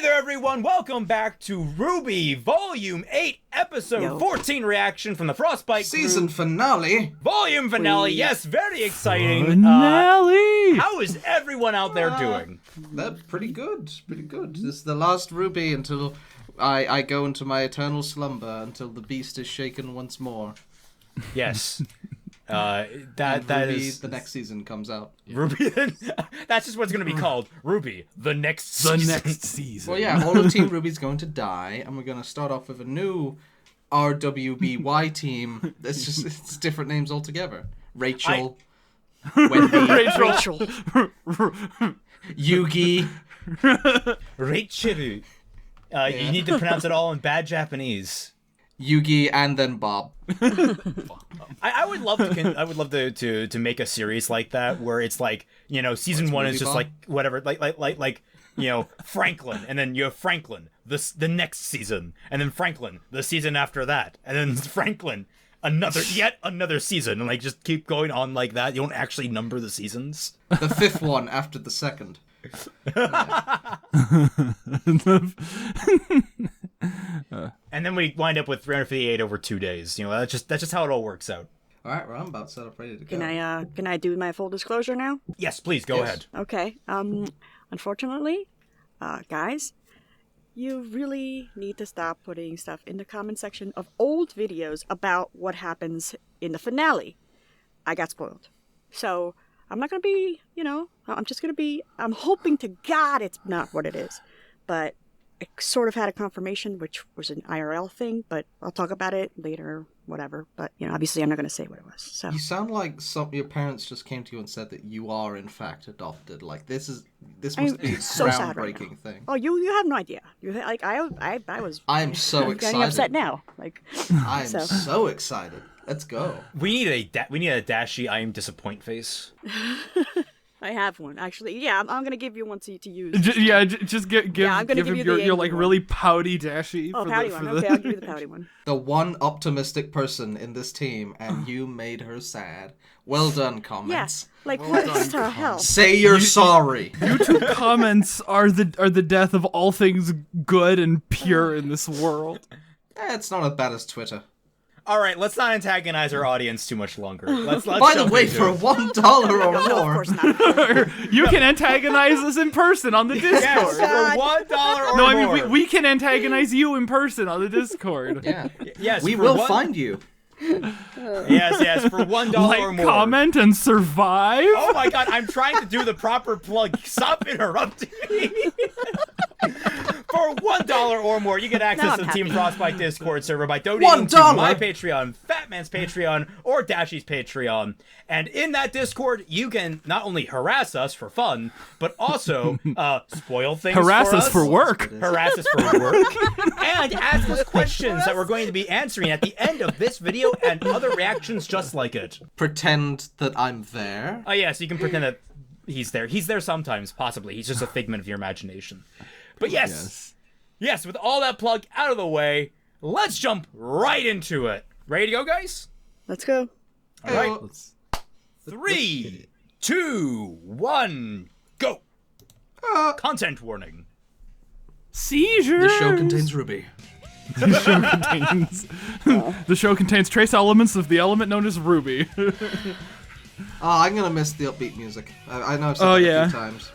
there, everyone! Welcome back to RWBY Volume 8, Episode 14 reaction from the Frostbite Season group. Finale! Volume finale, yes, very exciting. Finale! How is everyone out there doing? They're pretty good, pretty good. This is the last RWBY until I go into my eternal slumber until the beast is shaken once more. Yes. That RWBY, is the next season comes out. RWBY. That's just what's going to be called. RWBY, the next season. The next season. Well, yeah, all of Team RWBY's going to die, and we're going to start off with a new RWBY team. It's different names altogether. Rachel, Wendy, Rachel. Yugi. Rachel. You need to pronounce it all in bad Japanese. Yugi and then Bob. I would love to make a series like that where it's like, you know, season one is just Bob? like whatever, like you know, Franklin, and then you have Franklin the next season, and then Franklin the season after that, and then Franklin yet another season, and like just keep going on like that. You don't actually number the seasons. The fifth one after the second. And then we wind up with 358 over 2 days. You know, that's just how it all works out. All right, well, I'm about set up, ready to go. Can I do my full disclosure now? Yes, please go ahead. Okay. Unfortunately, guys, you really need to stop putting stuff in the comment section of old videos about what happens in the finale. I got spoiled. So I'm not gonna be, you know, I'm hoping to God it's not what it is. But I sort of had a confirmation, which was an IRL thing, but I'll talk about it later, whatever. But, you know, obviously I'm not going to say what it was. So You sound like your parents just came to you and said that you are, in fact, adopted. Like, this must be a so sad right groundbreaking now. thing. Oh, you have no idea. I was. I'm so I'm excited. getting upset now. Like, I'm so excited. Let's go. We need a Dashie I am disappoint face. I have one actually. Yeah, I'm gonna give you one to use. Just give I'm gonna give give him you your the like angry really pouty Dashie. Oh, for pouty the, one. for Okay, the... I'll give you the pouty one. The one optimistic person in this team, and you made her sad. Well done, Yeah, comments. like what the hell? Say you're sorry. YouTube comments are the death of all things good and pure in this world. It's not as bad as Twitter. All right, let's not antagonize our audience too much longer. Let's By the jump way, into for it. $1 or No, of more, course not. You can antagonize us in person on the Discord. Yes, God. for $1 or No, I more. mean we can antagonize you in person on the Discord. yeah, Yes, we for will one- find you. Yes, for $1 or Like, more. comment, and survive. Oh my God, I'm trying to do the proper plug. Stop interrupting me. For $1 or more, you get access Now to I'm the Team happy. Frostbite Discord server by donating to $1. my Patreon, Fatman's Patreon, or Dashie's Patreon. And in that Discord, you can not only harass us for fun, but also spoil things Harass for us for work. Harass us for work. And ask us questions that we're going to be answering at the end of this video and other reactions just like it. Pretend that I'm there. Oh yeah, so you can pretend that he's there. He's there sometimes, possibly. He's just a figment of your imagination. But yes, with all that plug out of the way, let's jump right into it. Ready to go, guys? Let's go. All right. 3, 2, 1, go. Content warning. Seizures. The show contains RWBY. The show contains trace elements of the element known as RWBY. Oh, I'm gonna miss the upbeat music. I know I've said Oh, that yeah. a few times.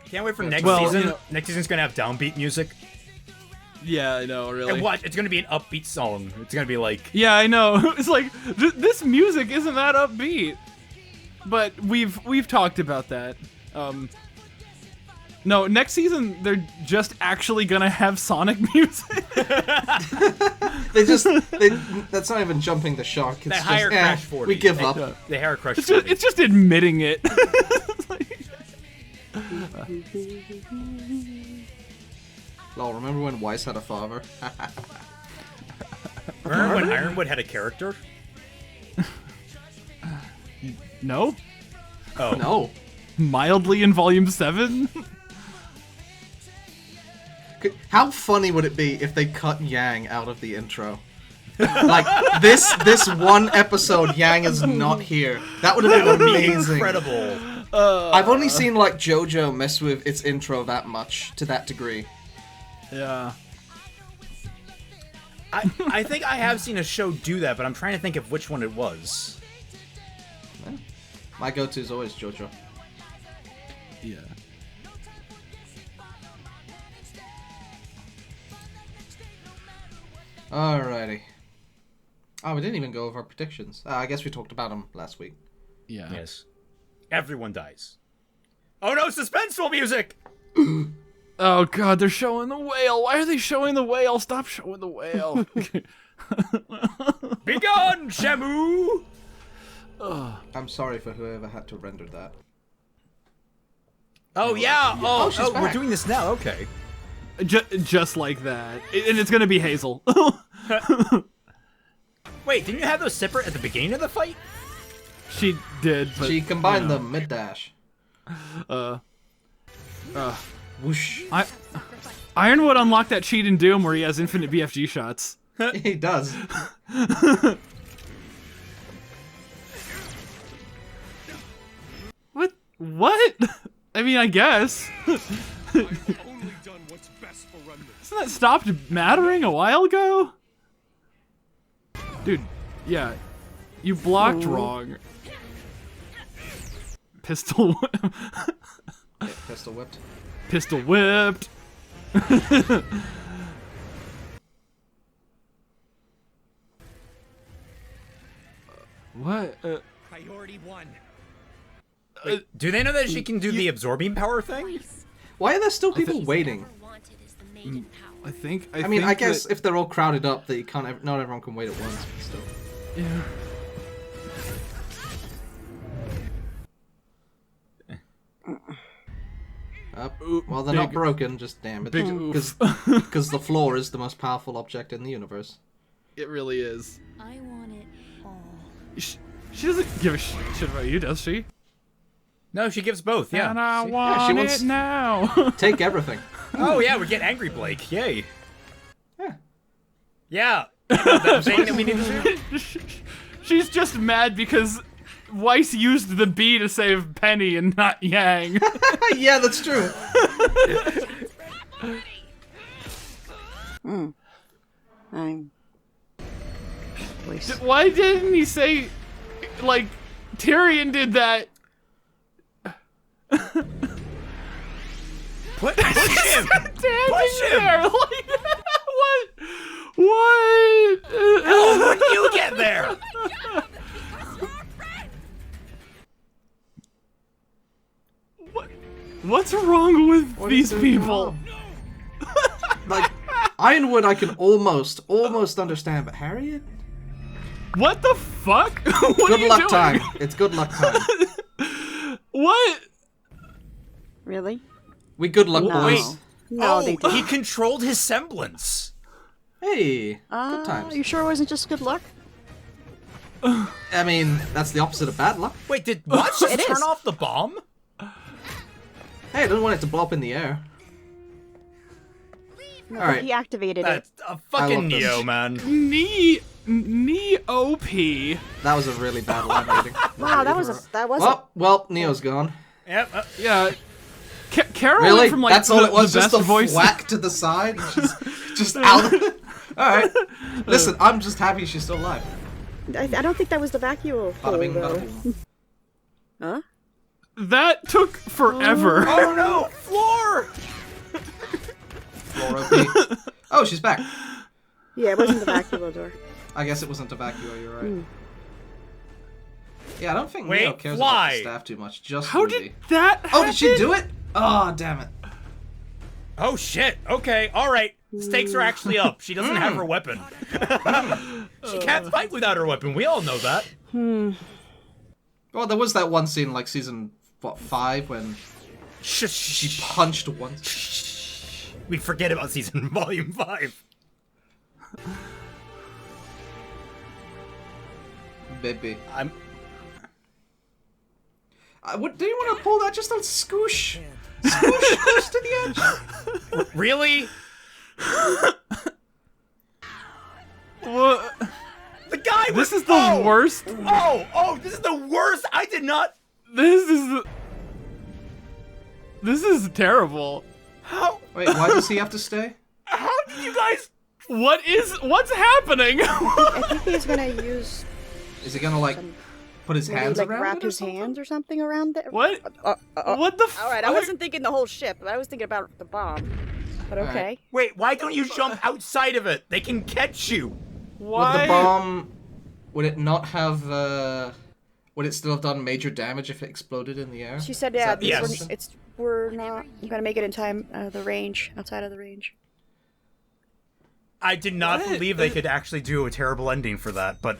Can't wait for next Well, season. you know- Next season's gonna have downbeat music. Yeah, I know, really. And watch, it's gonna be an upbeat song. It's gonna be like, Yeah, I know. It's like this music isn't that upbeat, but we've talked about that. No, next season they're just actually gonna have Sonic music. That's not even jumping the shark. It's They just, hire Crash 40. we give They- up. the hair crush. It's just admitting it. Lol, remember when Weiss had a father? Remember when Ironwood had a character? No, Oh No. mildly in Volume 7. How funny would it be if they cut Yang out of the intro? Like this one episode, Yang is not here. That would have been amazing. Incredible. I've only seen like JoJo mess with its intro that much, to that degree. Yeah. I think I have seen a show do that, but I'm trying to think of which one it was. My go-to is always JoJo. Yeah. Alrighty. Oh, we didn't even go over our predictions. I guess we talked about them last week. Yeah. Yes. Everyone dies. Oh no, suspenseful music! Oh god, they're showing the whale. Why are they showing the whale? Stop showing the whale. Begone, Shamu! I'm sorry for whoever had to render that. Oh yeah! Oh, she's we're back. doing this now, okay. Just like that. And it's gonna be Hazel. Wait, didn't you have those separate at the beginning of the fight? She did, but... She combined them mid-dash. Whoosh. Ironwood unlocked that cheat in Doom where he has infinite BFG shots. He does. What? What? I mean, I guess. Isn't that stopped mattering a while ago? Dude, yeah. You blocked wrong. Pistol Yeah, pistol whipped. Pistol whipped. What? Priority 1. Wait, do they know that she can do the absorbing power thing? Why are there still people waiting? I think. I mean, think I guess that- if they're all crowded up, that you can't. Not everyone can wait at once. But still. Yeah. Well, they're not big- broken. Just damn it, big because the floor is the most powerful object in the universe. It really is. I want it all. She doesn't give a shit about you, does she? No, she gives both, yeah. And I See? want she wants- it now. Take everything. Oh yeah, we get Angry Blake, yay. Yeah. Yeah. That thing that we need to do? She's just mad because Weiss used the B to save Penny and not Yang. Yeah, that's true. I'm. Why didn't he say, like, Tyrion did that? Push him! Standing Push him! there, like, what? What? Oh, when did you get there? What's wrong with What these is their people? job? Like, Ironwood, I can almost understand, but Harriet? What the fuck? What are Good you luck doing? time. It's good luck time. What? Really? We good luck No. boys. No, they Oh, didn't. he controlled his semblance. Hey, good times. Are you sure it wasn't just good luck? I mean, that's the opposite of bad luck. Wait, did Watts just It turn is. off the bomb? Hey, I didn't want it to blow up in the air. No, All right. he activated it. That's a I fucking love this. Neo, man. Neo-P. That was a really bad line rating. Wow, that was Well, Neo's gone. Yep. Yeah. Carol Really? went from like That's all it was, the just best a voice. whack to the side? And she's just out. Alright. Listen, I'm just happy she's still alive. I don't think that was the vacuum hole, Bada bing, bada though. boom. Huh? That took forever. Oh no, floor! Floor OP. Oh, she's back. Yeah, it wasn't the vacuum door. I guess it wasn't Evacuo, you're right. Yeah, I don't think Wait, Neo cares fly. about the staff too much. Just How Ruby. did that happen? Oh, did she do it? Oh, damn it. Oh shit, okay, alright. Stakes are actually up. She doesn't have her weapon. She can't fight without her weapon. We all know that. Well, there was that one scene, like season, 5, when she punched once. We forget about season volume 5. Baby. I'm. Do you want to pull that just a scoosh? Scoosh close to the edge. Really? What? The guy This is the worst. Oh, this is the worst. I did not. This is terrible. How? Wait, why does he have to stay? How did you guys? What's happening? I think he's gonna use Is he gonna like put his maybe hands like around wrap it or his something? hands or something around there. What? What the All right, I wasn't thinking the whole ship, but I was thinking about the bomb. But All right. okay. Wait, why don't you jump outside of it? They can catch you. Why? Would the bomb? Would it not have? Would it still have done major damage if it exploded in the air? She said, Is "Yeah, that the Yes. assumption? we're not gonna make it in time. The range, outside of the range." I did not What? believe they could actually do a terrible ending for that, but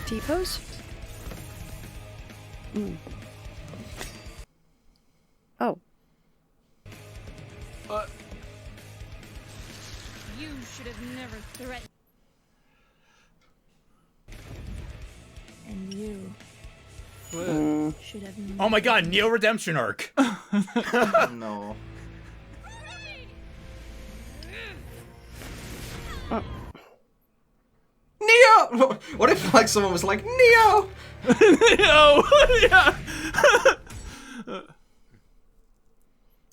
T-pose? Oh. You should have never threatened. And you should have oh my god, Neo Redemption arc. No. Neo! What if like someone was like Neo? Oh, yeah.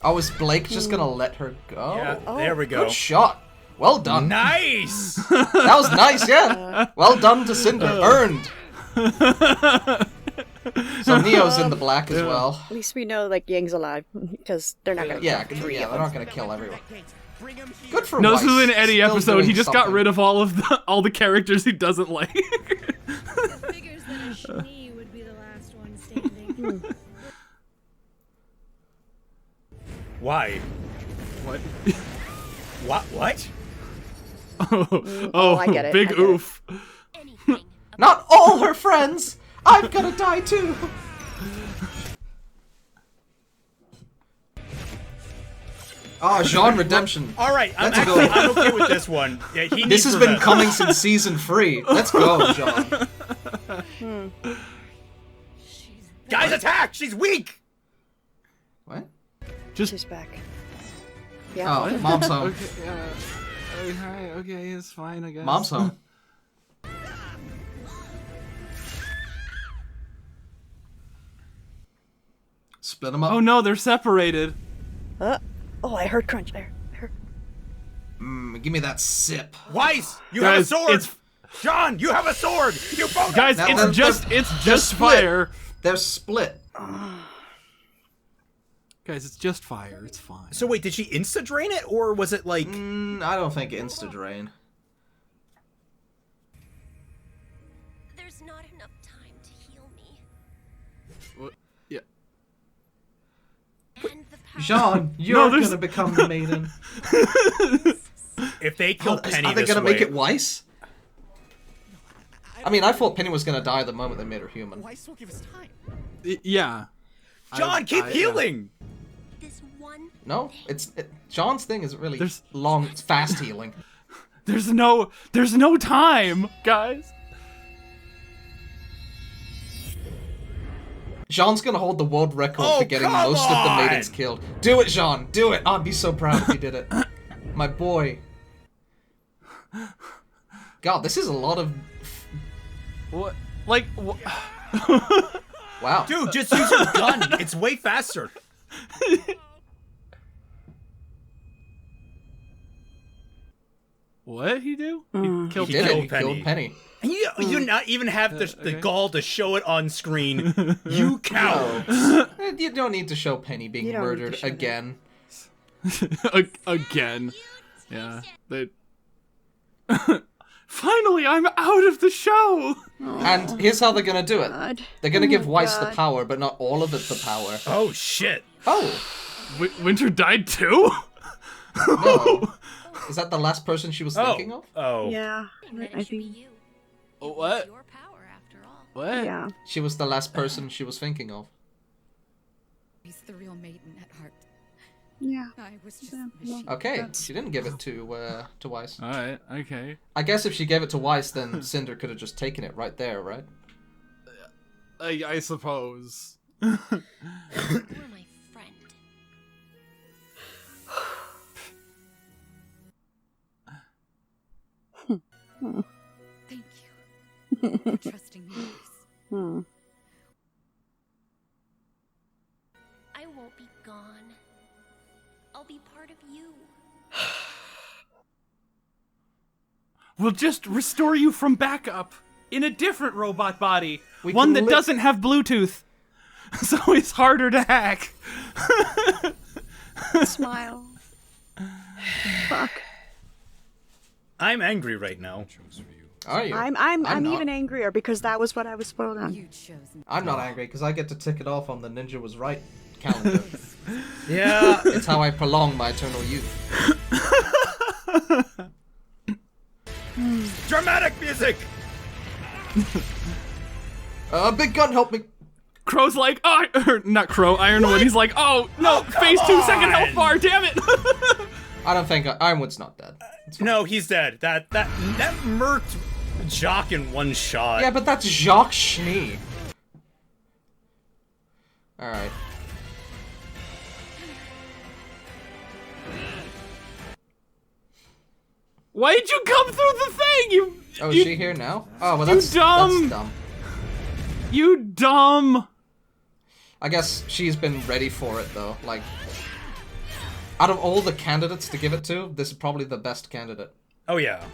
Oh, is Blake just gonna let her go? Yeah, there we go. Good shot. Well done. Nice. That was nice, yeah. Well done to Cinder. Earned. So Neo's in the black as well. At least we know like Yang's alive because they're not gonna. Yeah, kill three yeah, of they're them. not gonna kill everyone. Good for No, Weiss. this is an Eddie Still episode. doing He just got something. rid of all the characters he doesn't like. figures that a Schnee would be the last one standing. Why? What? What? Oh, I get it, big I get it. oof. Anything. Not all her friends. I've gotta die too. Oh, Jean Redemption. All right, Let's I'm go. okay with this one. Yeah, he This needs has been revenge. coming since season 3. Let's go, Jean. Guys, attack! She's weak. What? She's back. Yeah. Oh, mom's home. Okay, it's fine, I guess. Mom's home. Split them up. Oh no, they're separated. Oh, I heard crunch there. I heard. Give me that sip. Weiss, you have a Guys, sword. it's- John, you have a sword. You both. Guys, Now it's they're- just they're just split. fire. They're split. Guys, it's just fire. It's fine. So wait, did she insta drain it, or was it like? I don't think insta drain. There's not enough time to heal me. What? Yeah. And the power. Jean, you're there's- gonna become the maiden. If they kill Are Penny they this gonna way, make it Weiss? I mean, I thought Penny was gonna die the moment they made her human. Weiss will give us time. Yeah. John, keep healing. This one. No, Jean's thing is really There's- long, it's fast healing. There's no time, guys. Jean's gonna hold the world record Oh, for getting come most of the on! maidens killed. Do it, Jean. Do it. I'd be so proud if you did it. My boy. God, this is a lot of. What? Like, Wow. Dude, just use your gun. It's way faster. what he do? He killed He did killed it. He killed Penny. And you do not even have the okay. gall to show it on screen. You coward. You don't need to show Penny being You don't need to murdered show that. again. Again. Yeah. They. Finally, I'm out of the show. And here's how they're gonna do it. God. They're gonna give Weiss the God. power, but not all of it the power. Oh shit. Oh, Winter died too. no. Is that the last person she was thinking of? Oh. Yeah. And that I it should be think. you. What? Your power, after all. What? Yeah. She was the last person she was thinking of. He's the real maiden at heart. Yeah. I was just Yeah, a machine. Okay, she didn't give it to Weiss. All right. Okay. I guess if she gave it to Weiss, then Cinder could have just taken it right there, right? I suppose. You were my friend. Thank you for trusting me with this. I won't be gone. I'll be part of you. We'll just restore you from backup in a different robot body. We One can that doesn't have Bluetooth. So it's harder to hack. Smile. Fuck. I'm angry right now. Are you? I'm not. even angrier because that was what I was spoiled on. You chose me. I'm not angry because I get to tick it off on the Ninja Was Right calendar. Yeah. It's how I prolong my eternal youth. Dramatic music. Big gun, help me. Crow's like, oh, or not Crow, Ironwood. He's like, oh, no, phase 2 second health bar, damn it. I don't think Ironwood's not dead. No, he's dead. That murked Jock in one shot. Yeah, but that's Jacques Schnee. Alright. Why did you come through the thing? Oh, is you, she here now? Oh, well, you that's dumb. dumb. You dumb. I guess she's been ready for it, though. Like, out of all the candidates to give it to, this is probably the best candidate. Oh yeah.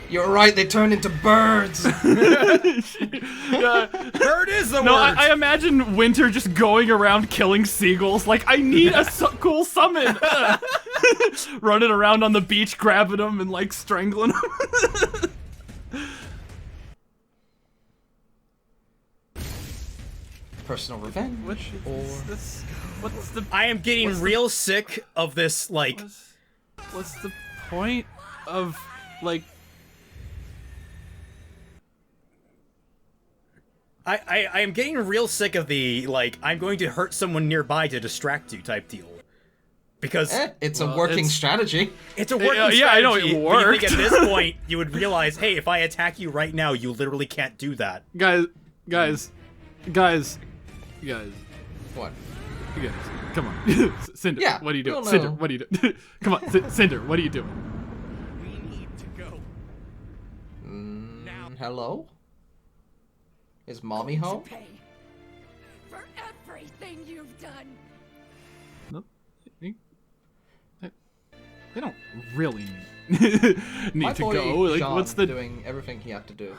You're right, they turned into birds! Bird is the No, word. I imagine Winter just going around killing seagulls. Like, I need a cool summon. Running around on the beach, grabbing them and like strangling them. Personal revenge, What's the I am getting real sick of this, like... what's the point of like? I am getting real sick of the, like, I'm going to hurt someone nearby to distract you type deal. Because it's a working strategy. it's a working strategy. Yeah, I know it but you worked. think at this point, you would realize, hey, if I attack you right now, you literally can't do that. Guys. What? You guys, come on. Cinder, Yeah, what are you doing? no, no. Cinder, what are you doing? Come on, Cinder, what are you doing? We need to go. Hello? Is mommy home? Pay for everything you've done. Nope. They don't really need My to boy go. Like, Jean what's the? doing everything he had to do.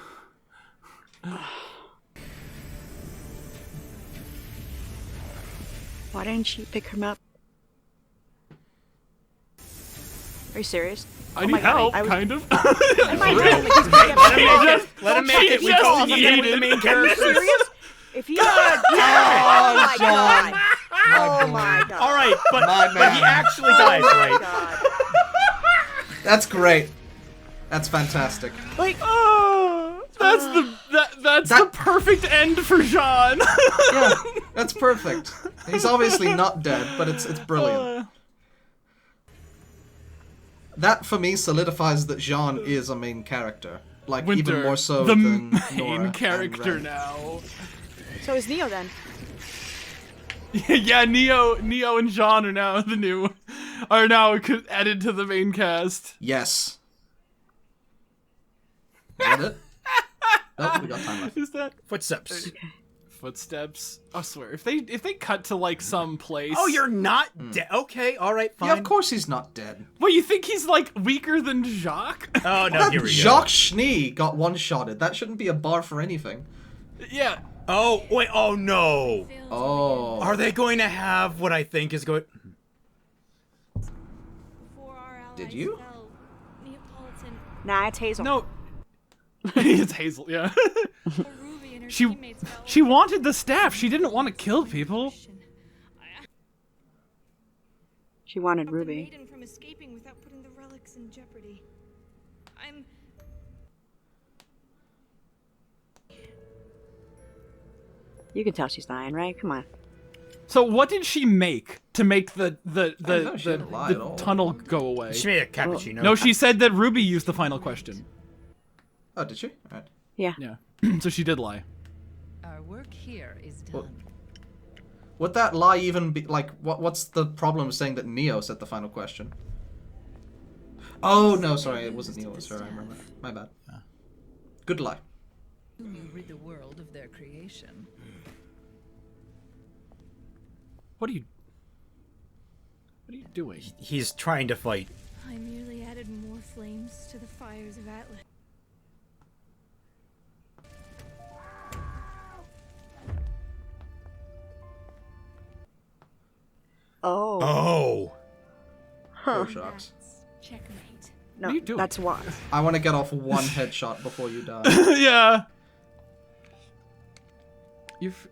Why didn't she pick him up? Are you serious? I Oh need my God, help, I was- kind of. Let him make it. We call him the main character. Serious? If he oh my John. God. Oh my God. All right, My but he man. actually dies, Oh my right? God. That's great. That's fantastic. Like, That's the perfect end for Jean. Yeah, that's perfect. He's obviously not dead, but it's brilliant. That for me solidifies that Jean is a main character. Like Winter, even more so the than main Nora and character Ren. now. so is Neo then? Yeah, Neo and Jean are now added to the main cast. Yes. Is that it? Nope, we got time left. Is that Footsteps. footsteps? I swear, if they cut to like some place. Oh, you're not dead. Okay, all right, fine. Yeah, of course he's not dead. Well, you think he's like weaker than Jacques? Oh no, here we go. Jacques Schnee got one-shotted. That shouldn't be a bar for anything. Yeah. Oh wait. Oh no. Oh. Are they going to have what I think is going? Before our allies Did you? fell, Neapolitan, Nah, it's Hazel. No. It's Hazel. Yeah. RWBY and her She teammates fell. she wanted the staff. She didn't want to kill people. She wanted Stop the Ruby. maiden from escaping without putting the relics in jeopardy. I'm You can tell she's dying, right? Come on. So what did she make to make the know, she didn't lie at all. tunnel go away? She made a cappuccino. No, she said that Ruby used the final question. Oh, did she? Alright. Yeah. Yeah. So she did lie. Our work here is Well, done. Would that lie even be like what's the problem saying that Neo said the final question? Oh no, sorry, it wasn't Neo, it was her, I remember. My bad. Good lie. You rid the world of their creation. What are you doing? He's trying to fight. I merely added more flames to the fires of Atlas. Oh. Oh. Four shots. Checkmate. No, What are you doing? that's why. I want to get off one headshot before you die. Yeah. You've.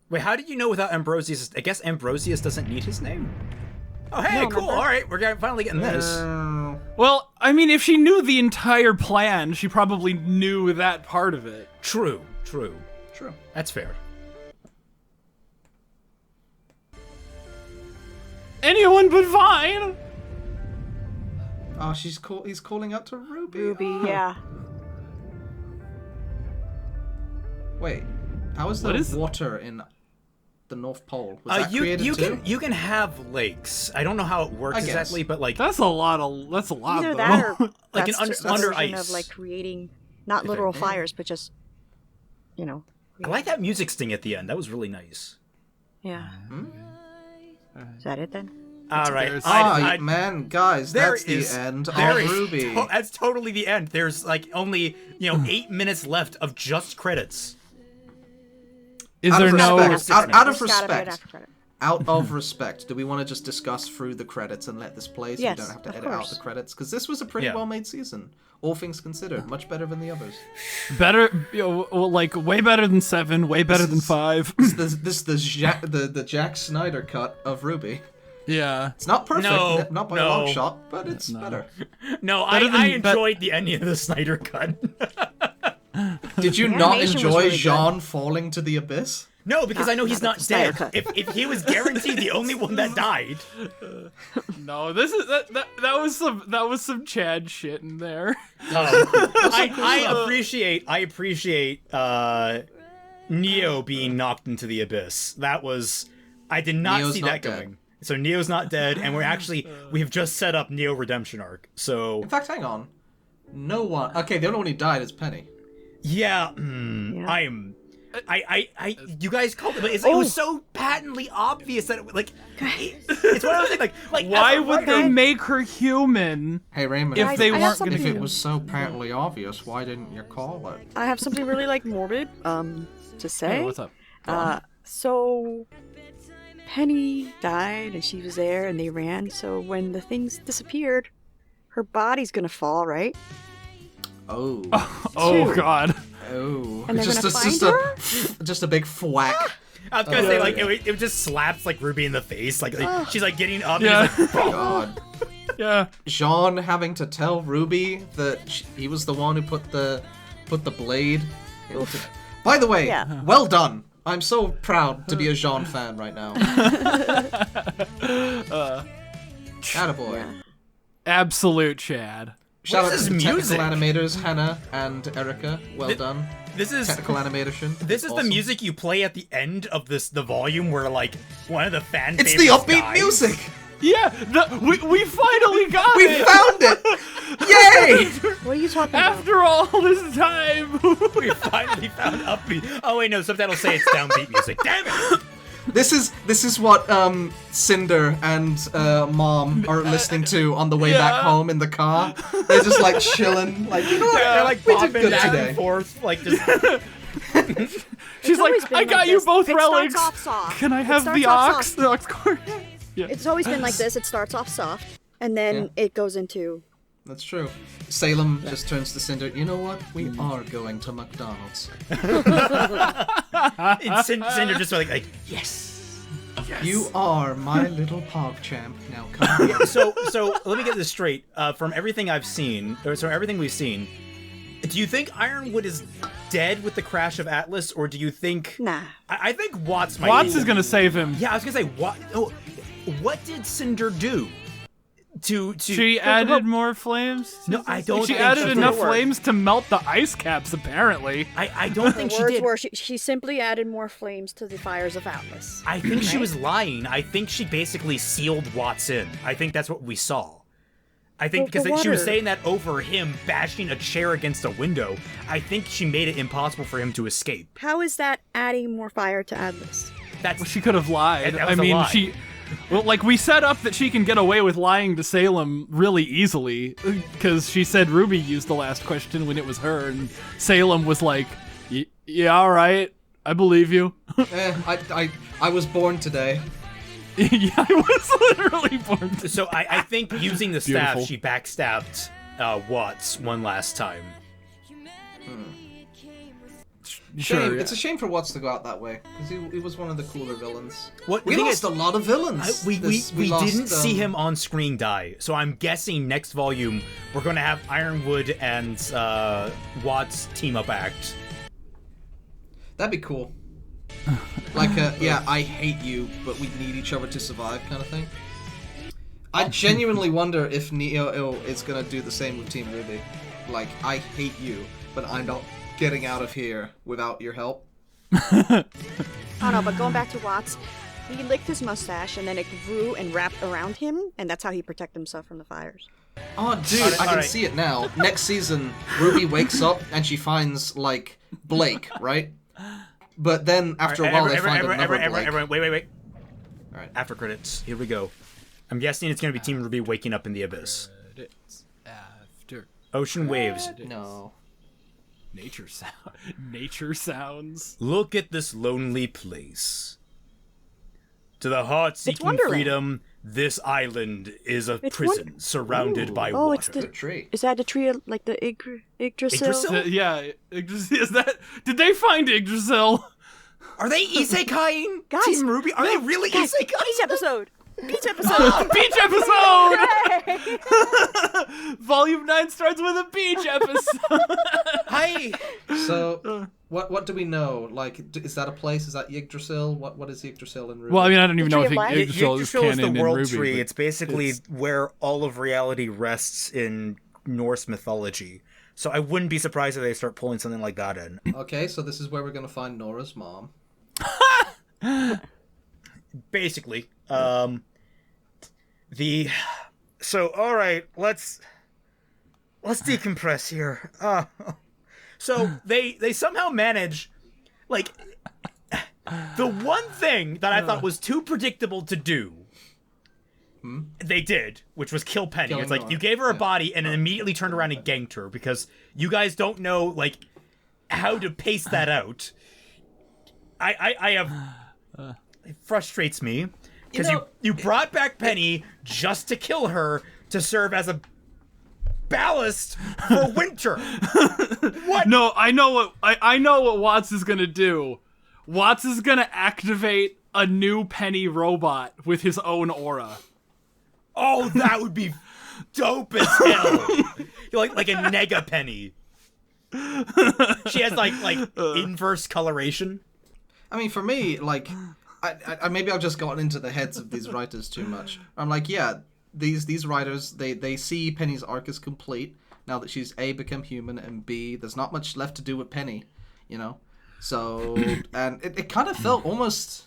Wait, how did you know without Ambrosius? I guess Ambrosius doesn't need his name. Oh, hey, No, cool. remember? All right, we're finally getting this. Well, I mean, if she knew the entire plan, she probably knew that part of it. True. True. That's fair. Anyone but Vine. Oh, he's calling out to Ruby. Ruby, yeah. Wait, how is What there is- water in the North Pole? Was that You created too? can have lakes. I don't know how it works I guess. exactly, but like That's a lot. Either though. that or Like an that's under- just a under version ice. of like creating not literal fires, but just, you know. I like that music sting at the end. That was really nice. Yeah. Is that it then? All right. There's- Man, guys, There that's is- the end of there is Ruby. that's totally the end. There's like only 8 minutes left of just credits. Is Out there of no? respect. Out of It's gotta be an respect. after credit. Out of respect, do we want to just discuss through the credits and let this play so Yes, we don't have to of edit out course. the credits? Because this was a pretty Yeah. well-made season, all things considered. Much better than the others. Better, like way better than 7, way better than 5. This the Jack Snyder cut of Ruby. Yeah. It's not perfect, No, not by a no. long shot, but it's better. No, Better I than- enjoyed the ending of the Snyder cut. Did you The not animation was enjoy really good. Jean falling to the abyss? No, because I know he's not not the Snyder dead. cut. If he was guaranteed the only one that died. No, this is that was some Chad shit in there. I appreciate Neo being knocked into the abyss. I did not Neo's see not that dead. going. So Neo's not dead, and we have just set up Neo redemption arc. So In fact, hang on. No one. Okay, the only one who died is Penny. yeah, Yeah. you guys called it, but it was so patently obvious that it's one of those things like Why as a would they writer- make her human Hey Raymond, if they I have weren't gonna? if something- it was so patently obvious, why didn't you call it? I have something really like morbid to say. Hey, what's up? So Penny died and she was there and they ran. So when the things disappeared, her body's gonna fall, right? Oh. Oh Two. God. Oh. And they're just, gonna just, find just a big thwack. I was gonna say like yeah. it just slaps like Ruby in the face, like she's like getting up. Yeah. And he's like, God. Yeah. Jean having to tell Ruby that he was the one who put the blade. By the way, Yeah. well done. I'm so proud to be a Jean fan right now. Attaboy. Yeah. Absolute Chad. Shout out What is to the this music? technical animators, Hannah and Erica. Well done. this is Technical animation. This is Awesome. the music you play at the end of the volume where like one of the fan It's the favorites upbeat dies. music. Yeah. We finally got We it. found it. Yay! What are you talking about? After all this time. We finally found upbeat. Oh wait, no, subtitles say it's downbeat music. Damn it! This is what Cinder and Mom are listening to on the way back Yeah. home in the car. They're just like chilling, like you know what? They're like we did bopping good back today. and forth, like just. She's always like, been I like got you this. both It relics. starts off soft. Can I It have starts the off ox? soft. The ox cord. Yeah. It's always been like this. It starts off soft, and then it goes into. That's true. Salem just turns to Cinder. You know what? We are going to McDonald's. And Cinder just like yes. You are my little pog champ. Now come here. So let me get this straight. From everything I've seen, or so everything we've seen, do you think Ironwood is dead with the crash of Atlas, or do you think? Nah. I think Watts might. Watts is gonna save him. Yeah, I was gonna say what? Oh, what did Cinder do She added more flames? No, I don't She think added she enough did. flames to melt the ice caps, apparently. I don't think Her she words did. were she simply added more flames to the fires of Atlas. I think she was lying. I think she basically sealed Watts in. I think that's what we saw. I think But the because she was water- saying that over him bashing a chair against a window. I think she made it impossible for him to escape. How is that adding more fire to Atlas? That's Well, she could have lied. That I was a mean, lie. Well, like, we set up that she can get away with lying to Salem really easily, because she said Ruby used the last question when it was her, and Salem was like, yeah, alright, I believe you. I was born today. Yeah, I was literally born to... So I think using the staff, Beautiful. she backstabbed Watts one last time. Sure, Shame. yeah. It's a shame for Watts to go out that way, because he was one of the cooler villains. What We the thing lost is- a lot of villains. We lost, didn't see him on screen die, so I'm guessing next volume we're going to have Ironwood and Watts team up act. That'd be cool. Like, yeah, I hate you, but we need each other to survive kind of thing. I genuinely wonder if Neo is gonna do the same with Team Ruby. Like, I hate you, but I'm not getting out of here without your help. I don't know, but going back to Watts, he licked his mustache and then it grew and wrapped around him, and that's how he protected himself from the fires. Oh, dude, I can alright. see it now. Next season, Ruby wakes up and she finds, like, Blake, right? But then, after a while, they find another Blake. Everyone, wait. Alright. After credits, here we go. I'm guessing it's going to be Team Ruby waking up in the abyss. After Ocean waves. No. nature sounds. Look at this lonely place. To the heart seeking Wonderland. freedom, this island is a It's prison surrounded by Oh, water. it's the Good tree. is that the tree of, like the Yggdrasil? Yggdrasil? Yeah, is that... Did they find Yggdrasil? Are they isekaiing Guys, Team Ruby? Are they really Guys, isekaiing? Beach episode! Beach episode! Beach episode! Hooray! Volume 9 starts with a beach episode. Hi. So, what do we know? Like, is that a place? Is that Yggdrasil? What is Yggdrasil in Ruby? Well, I mean, I don't even The know Tree if of Life? Yggdrasil is Yggdrasil is canon the in world Ruby, tree. but It's basically it's- where all of reality rests in Norse mythology. So I wouldn't be surprised if they start pulling something like that in. Okay, so this is where we're gonna find Nora's mom. Basically, so all right, let's decompress here. So they somehow manage, like, the one thing that I thought was too predictable to do. They did, which was kill Penny. Killing It's like Nora. you gave her a Yeah. body and then immediately turned around and ganked her because you guys don't know like how to pace that out. I have it frustrates me because you brought back Penny just to kill her to serve as a ballast for winter. What? No, I know what Watts is gonna do. Watts is gonna activate a new Penny robot with his own aura. Oh, that would be dope as hell. like a nega Penny. She has like inverse coloration. I mean, for me, like, I maybe I've just gotten into the heads of these writers too much. I'm like, yeah, these writers, they see Penny's arc as complete now that she's A, become human, and B, there's not much left to do with Penny, you know? So, and it kind of felt almost...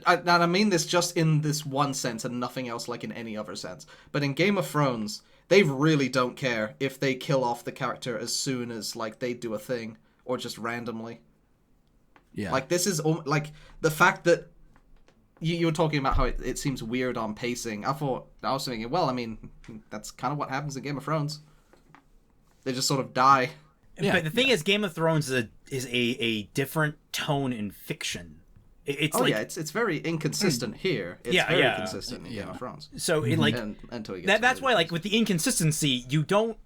and I mean this just in this one sense and nothing else like in any other sense. But in Game of Thrones, they really don't care if they kill off the character as soon as, like, they do a thing, or just randomly. Yeah. Like, this is, like, the fact that you were talking about how it seems weird on pacing. I was thinking, well, I mean, that's kind of what happens in Game of Thrones. They just sort of die. But the thing is, Game of Thrones is a different tone in fiction. It's like, Yeah, it's very inconsistent here. It's very consistent in Game of Thrones. so it like Until it gets that's really why like with the inconsistency you don't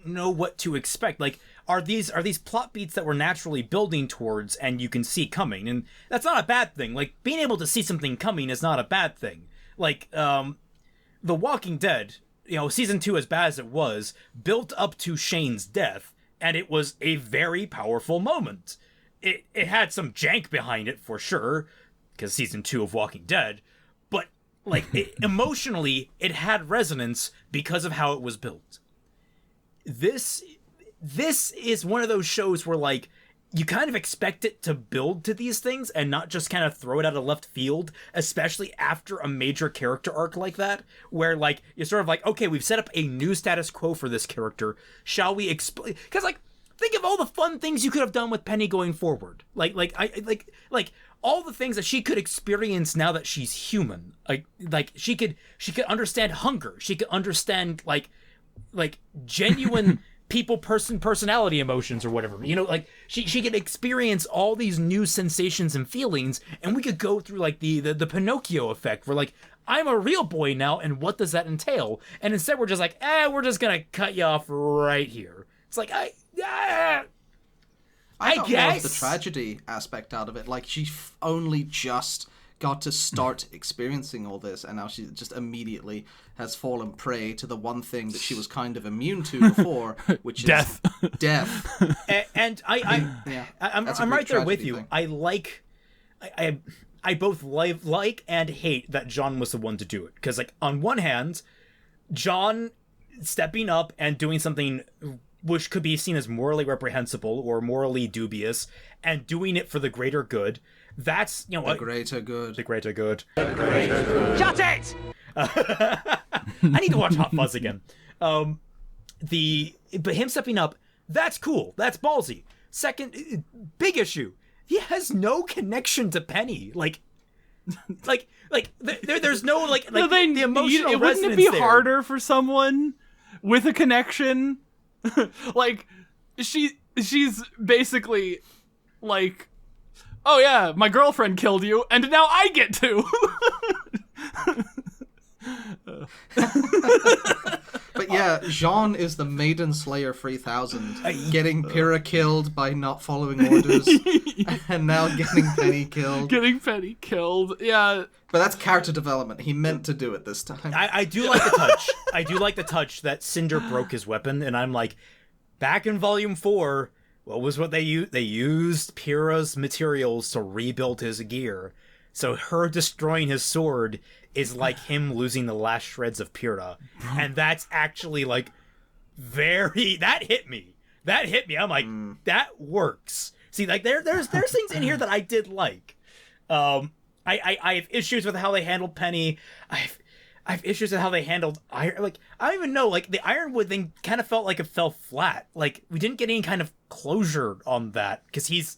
know what to expect. Like are these plot beats that we're naturally building towards and you can see coming, and that's not a bad thing. Like being able to see something coming is not a bad thing. Like The Walking Dead, season 2, as bad as it was, built up to Shane's death, and it was a very powerful moment. It had some jank behind it for sure, because season 2 of Walking Dead, but emotionally, it had resonance because of how it was built. This is one of those shows where, like, you kind of expect it to build to these things and not just kind of throw it out of left field, especially after a major character arc like that, where, like, you're sort of like, okay, we've set up a new status quo for this character. Shall we explain? Because, like, think of all the fun things you could have done with Penny going forward. Like all the things that she could experience now that she's human. Like she could understand hunger. She could understand like genuine personality emotions or whatever. You know, like she could experience all these new sensations and feelings, and we could go through like the Pinocchio effect, where like, I'm a real boy now, and what does that entail? And instead we're just like, we're just gonna cut you off right here. It's like I got guess more of the tragedy aspect out of it. Like, she only just got to start experiencing all this, and now she just immediately has fallen prey to the one thing that she was kind of immune to before, which Death. is death. And I'm right there with you. Thing. I both like and hate that John was the one to do it, because like on one hand, John stepping up and doing something which could be seen as morally reprehensible or morally dubious, and doing it for the greater good. That's, you know, the greater good. The greater good. Shut it! I need to watch Hot Fuzz again. But him stepping up, that's cool. That's ballsy. Second, big issue. He has no connection to Penny. There's no like no, the emotional resonance. Wouldn't it be there. harder for someone with a connection? Like, she's basically like, oh yeah, my girlfriend killed you, and now I get to. But yeah, Jean is the Maiden Slayer 3000, getting Pyrrha killed by not following orders, and now getting Penny killed. Yeah. But that's character development. He meant to do it this time. I do like the touch. I do like the touch that Cinder broke his weapon, and I'm like, back in Volume 4, what they used? They used Pyrrha's materials to rebuild his gear. So her destroying his sword is like him losing the last shreds of Pyrrha. And that's actually like that hit me. I'm like, that works. See, like there's things in here that I did like. I have issues with how they handled Penny. I have issues with how they handled Iron. Like, I don't even know. Like, the Ironwood thing kind of felt like it fell flat. Like, we didn't get any kind of closure on that, because he's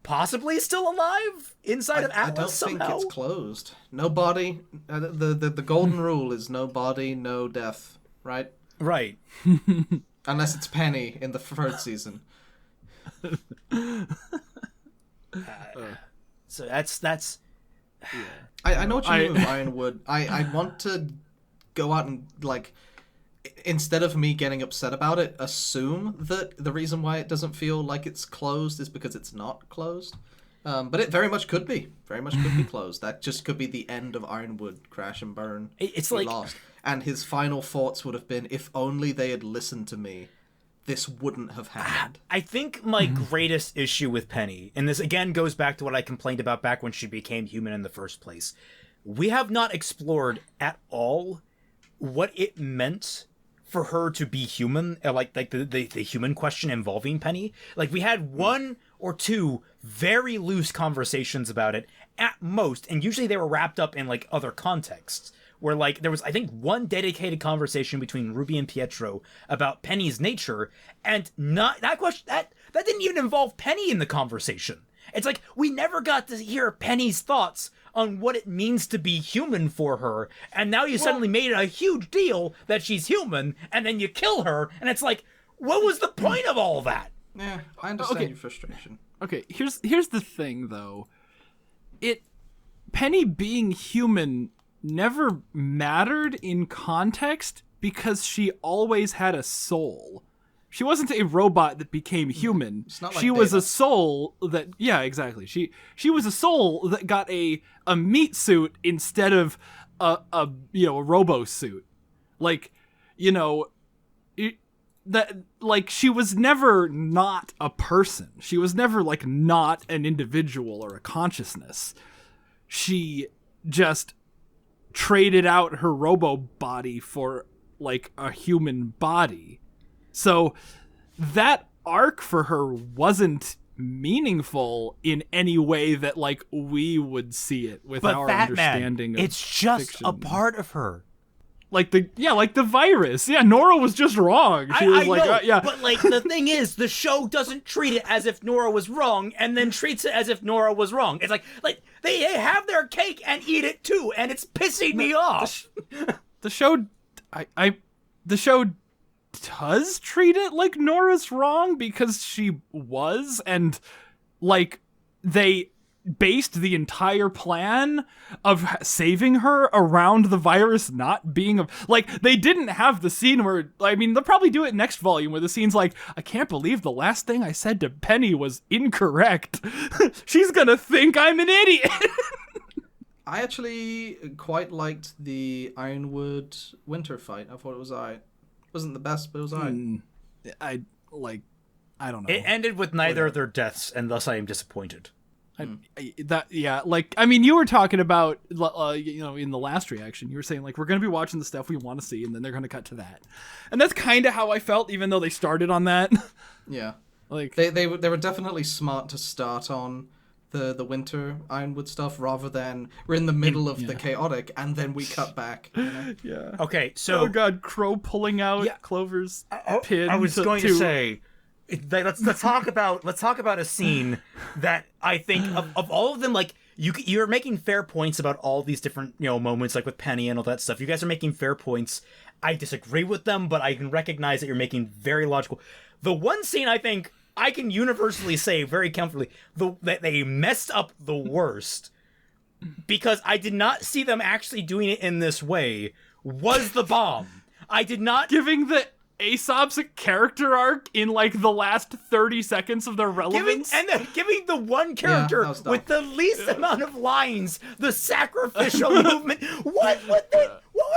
possibly still alive inside of Atlas somehow. I don't think it's closed. No body. The golden rule is no body, no death. Right. Right. Unless it's Penny in the third season. So that's. Yeah. I know what you mean with Ironwood. I want to go out and, like, instead of me getting upset about it, assume that the reason why it doesn't feel like it's closed is because it's not closed. But it very much could be. Very much could be closed. That just could be the end of Ironwood, crash and burn. It's like lost. And his final thoughts would have been, if only they had listened to me, this wouldn't have happened. I think my greatest issue with Penny, and this again goes back to what I complained about back when she became human in the first place, we have not explored at all what it meant for her to be human, like the human question involving Penny. Like, we had one or two very loose conversations about it at most, and usually they were wrapped up in like other contexts. Where, like, there was, I think, one dedicated conversation between Ruby and Pietro about Penny's nature, and not that question that didn't even involve Penny in the conversation. It's like, we never got to hear Penny's thoughts on what it means to be human for her, and now you suddenly made a huge deal that she's human, and then you kill her, and it's like, what was the point of all that? Yeah, I understand your frustration. Okay, here's the thing, though. Penny being human never mattered in context because she always had a soul. She wasn't a robot that became human. It's not like she was Data. a soul that, yeah, exactly. She was a soul that got a meat suit instead of a robo suit. Like, she was never not a person. She was never like not an individual or a consciousness. She just traded out her robo body for like a human body. So that arc for her wasn't meaningful in any way that like we would see it with But our Fatman, understanding of it's just fiction. a part of her. Like the virus. Yeah, Nora was just wrong. She was I like, know, yeah. but like the thing is, the show doesn't treat it as if Nora was wrong, and then treats it as if Nora was wrong. It's like they have their cake and eat it too, and it's pissing me off. The show, the show does treat it like Nora's wrong because she was, and like they based the entire plan of saving her around the virus not being like, they didn't have the scene where, I mean, they'll probably do it next volume where the scene's like, I can't believe the last thing I said to Penny was incorrect. She's gonna think I'm an idiot. I actually quite liked the Ironwood winter fight. I thought it was alright. Wasn't the best, but it was alright. I don't know. It ended with neither of their deaths, and thus I am disappointed. I mean, you were talking about, in the last reaction, you were saying like, we're going to be watching the stuff we want to see, and then they're going to cut to that. And that's kind of how I felt, even though they started on that. Yeah. Like they were definitely smart to start on the winter Ironwood stuff rather than we're in the middle of the chaotic and then we cut back. You know? Yeah. Okay, so oh god, Crow pulling out Clover's pin. I was going to say, let's talk about a scene that I think of all of them. Like you're making fair points about all these different moments, like with Penny and all that stuff. You guys are making fair points. I disagree with them, but I can recognize that you're making very logical. The one scene I think I can universally say very comfortably that they messed up the worst, because I did not see them actually doing it in this way, was the bomb. I did not giving the Aesop's a character arc in like the last 30 seconds of their relevance. Giving the one character with the least amount of lines the sacrificial movement. What were they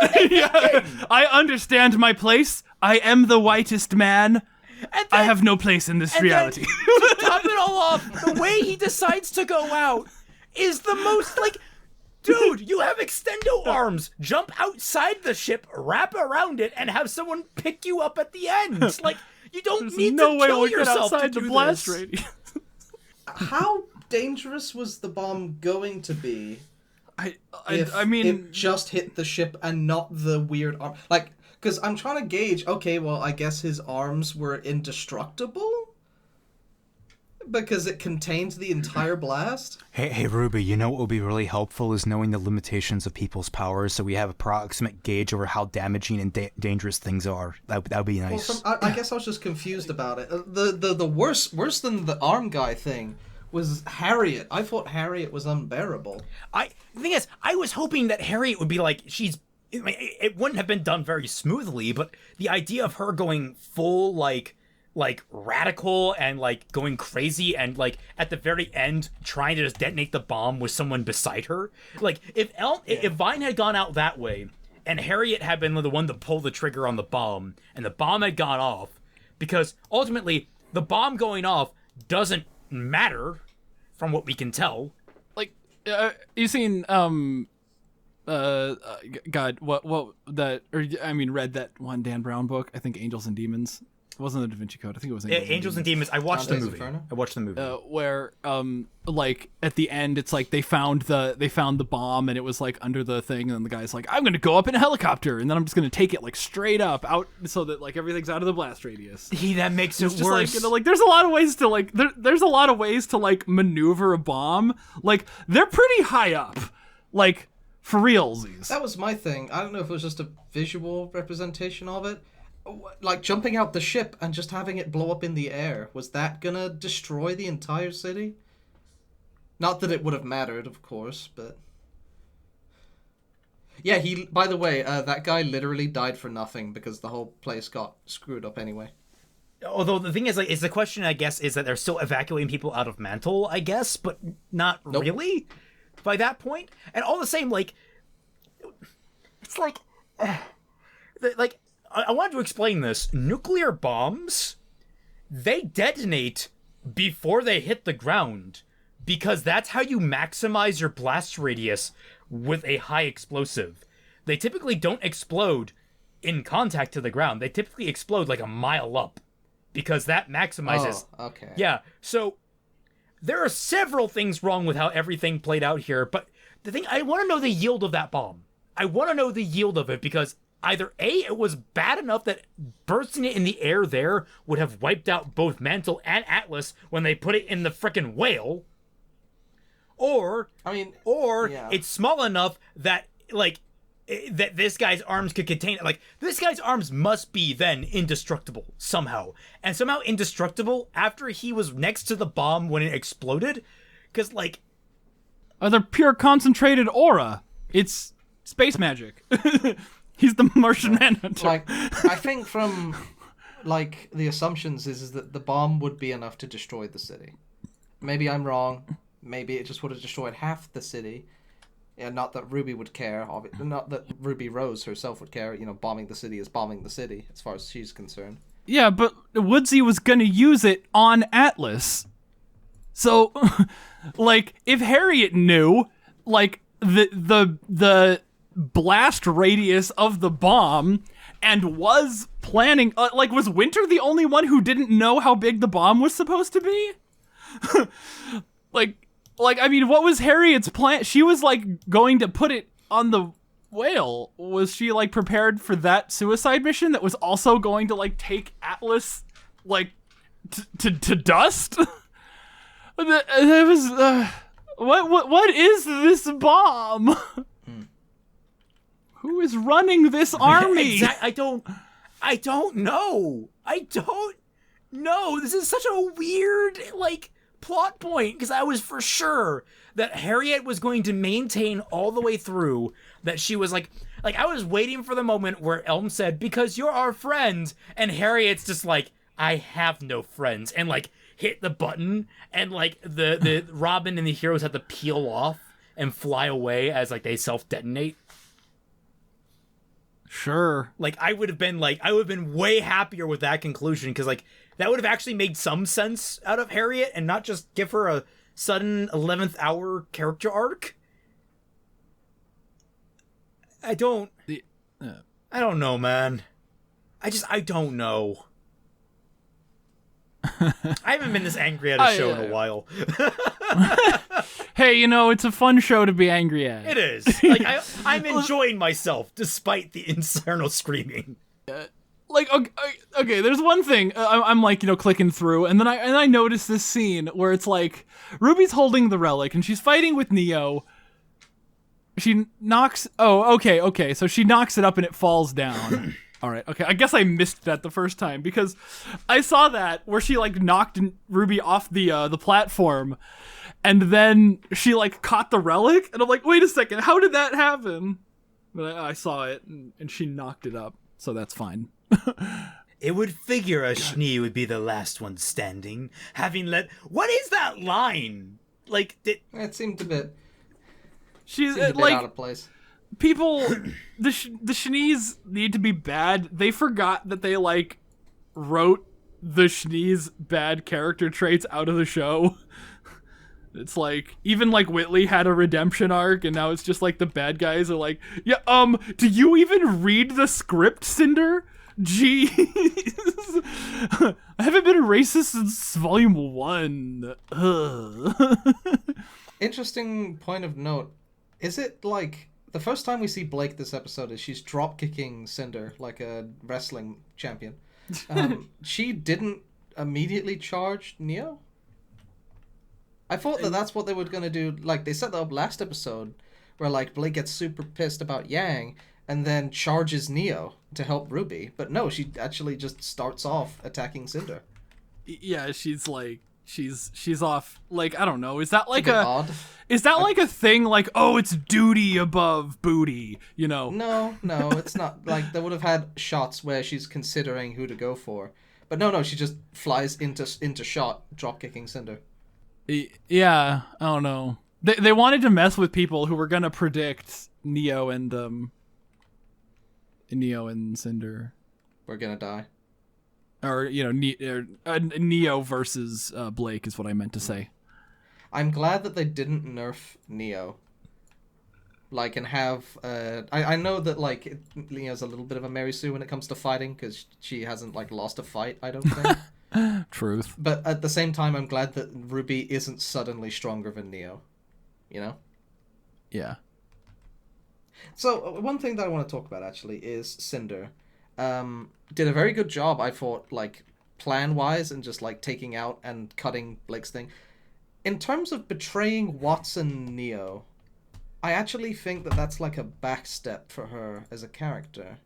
thinking? I understand my place. I am the whitest man. Then, I have no place in this reality. To top it all off, the way he decides to go out is the most like, dude, you have extendo arms. Jump outside the ship, wrap around it, and have someone pick you up at the end. Like, you don't need no to way kill we'll get yourself outside to the do blast this. radius. How dangerous was the bomb going to be? I mean, it just hit the ship and not the weird arm. Like, because I'm trying to gauge, okay, well, I guess his arms were indestructible? Because it contained the entire blast? Hey, Ruby, you know what would be really helpful is knowing the limitations of people's powers so we have approximate gauge over how damaging and dangerous things are. That would be nice. Well, I guess I was just confused about it. The worse than the arm guy thing was Harriet. I thought Harriet was unbearable. The thing is, I was hoping that Harriet would be like, it wouldn't have been done very smoothly, but the idea of her going full like radical and like going crazy and like at the very end trying to just detonate the bomb with someone beside her. Like if Vine had gone out that way and Harriet had been the one to pull the trigger on the bomb and the bomb had gone off, because ultimately the bomb going off doesn't matter from what we can tell. Like you seen read that one Dan Brown book, I think Angels and Demons. It wasn't the Da Vinci Code. I think it was Angels and Demons. I watched the movie. Inferno? I watched the movie. Where like at the end it's like they found the bomb and it was like under the thing, and then the guy's like, I'm gonna go up in a helicopter and then I'm just gonna take it like straight up out so that like everything's out of the blast radius. That makes it It's just worse. like, there's a lot of ways to like there's a lot of ways to like maneuver a bomb. Like they're pretty high up. Like for realsies. That was my thing. I don't know if it was just a visual representation of it. Like jumping out the ship and just having it blow up in the air. Was that gonna destroy the entire city? Not that it would have mattered, of course, but... Yeah, by the way, that guy literally died for nothing because the whole place got screwed up anyway. Although the thing is, like, the question, I guess, is that they're still evacuating people out of Mantle, I guess, but not really by that point. And all the same, like, it's like, I wanted to explain this. Nuclear bombs, they detonate before they hit the ground because that's how you maximize your blast radius with a high explosive. they typically don't explode in contact to the ground. They typically explode like a mile up because that maximizes. Oh, okay. Yeah, so there are several things wrong with how everything played out here, but the thing, I want to know the yield of that bomb. I want to know the yield of it because either A, it was bad enough that bursting it in the air there would have wiped out both Mantle and Atlas when they put it in the frickin' whale, or yeah. it's small enough that, like, that this guy's arms could contain it. Like, this guy's arms must be then indestructible somehow. And somehow indestructible after he was next to the bomb when it exploded. Because, like... They're pure concentrated aura. It's space magic. He's the Martian Manhunter. Like, I think from, like, the assumptions is that the bomb would be enough to destroy the city. Maybe I'm wrong. Maybe it just would have destroyed half the city. Yeah, not that RWBY would care. Not that Ruby Rose herself would care. You know, bombing the city is bombing the city, as far as she's concerned. Yeah, but Woodsy was gonna use it on Atlas. So, like, if Harriet knew, like, the blast radius of the bomb and was planning, like, was Winter the only one who didn't know how big the bomb was supposed to be? Like, I mean, what was Harriet's plan? She was, like, going to put it on the whale. Was she, like, prepared for that suicide mission that was also going to, like, take Atlas, like, to dust? That was, what is this bomb? Who is running this army? I don't know. I don't know. This is such a weird, like, plot point, because I was for sure that Harriet was going to maintain all the way through that she was like I was waiting for the moment where Elm said, because you're our friend, and Harriet's just like, I have no friends, and like hit the button, and like the Robin and the heroes have to peel off and fly away as like they self-detonate. Sure. Like, I would have been way happier with that conclusion, because like that would have actually made some sense out of Harriet and not just give her a sudden 11th hour character arc. I don't know, man. I don't know. I haven't been this angry at a show in a while. Hey, you know, it's a fun show to be angry at. It is. Like, I'm enjoying myself despite the internal screaming. Like, okay, there's one thing. I'm like, you know, clicking through, and then I notice this scene where it's like Ruby's holding the relic and she's fighting with Neo. She knocks. Oh, okay. So she knocks it up and it falls down. All right. Okay. I guess I missed that the first time because I saw that where she like knocked Ruby off the platform, and then she like caught the relic, and I'm like, wait a second, how did that happen? But I saw it, and she knocked it up, so that's fine. It would figure a Schnee would be the last one standing, having let. What is that line? Like, It seemed a bit. She's Seemed a bit like out of place. People. The Schnees need to be bad. They forgot that they like wrote the Schnees bad character traits out of the show. It's like, even like Whitley had a redemption arc, and now it's just like the bad guys are like, yeah, do you even read the script, Cinder? Jeez. I haven't been a racist since volume 1. Interesting point of note. Is it like the first time we see Blake this episode is she's drop kicking Cinder like a wrestling champion? She didn't immediately charge Neo? I thought that's what they were going to do. Like, they set that up last episode where like Blake gets super pissed about Yang and then charges Neo to help Ruby. But no, she actually just starts off attacking Cinder. Yeah, she's like, she's off. Like, I don't know. Is that like odd. Is that like a thing? Like, oh, it's duty above booty, you know? No, it's not. Like, they would have had shots where she's considering who to go for. But no, she just flies into shot, drop kicking Cinder. Yeah, I don't know. They wanted to mess with people who were gonna predict Neo and Cinder. We're gonna die. Or, you know, Neo versus Blake is what I meant to say. I'm glad that they didn't nerf Neo. like, and have I know that like Leo's a little bit of a Mary Sue when it comes to fighting because she hasn't like lost a fight, I don't think. Truth. But at the same time, I'm glad that Ruby isn't suddenly stronger than Neo. You know? Yeah. So one thing that I want to talk about actually is Cinder. Did a very good job, I thought, like plan wise and just like taking out and cutting Blake's thing. In terms of betraying Watson and Neo, I actually think that that's like a backstep for her as a character.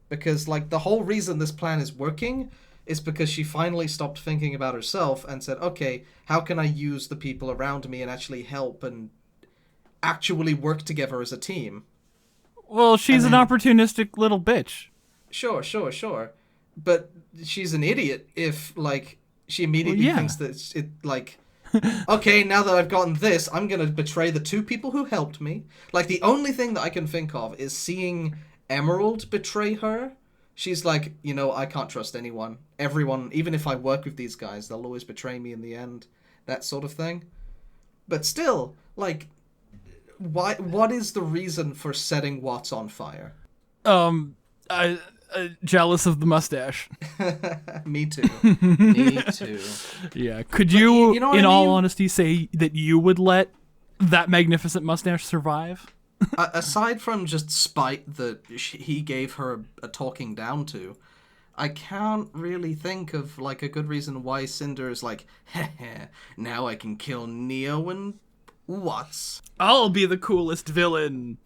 Because, like, the whole reason this plan is working is because she finally stopped thinking about herself and said, okay, how can I use the people around me and actually help and actually work together as a team? Well, she's an opportunistic little bitch. Sure. But she's an idiot if, like, she immediately thinks that it, like... okay, now that I've gotten this, I'm gonna betray the two people who helped me. Like, the only thing that I can think of is seeing Emerald betray her. She's like, you know, I can't trust anyone. Everyone, even if I work with these guys, they'll always betray me in the end. That sort of thing. But still, like, what is the reason for setting Watts on fire? Jealous of the mustache. Me too. Me too. Yeah. Could you, you know what in I all mean? honesty, say that you would let that magnificent mustache survive? Aside from just spite that he gave her a talking down to, I can't really think of like a good reason why Cinder is like, heh, now I can kill Neo and Watts. I'll be the coolest villain.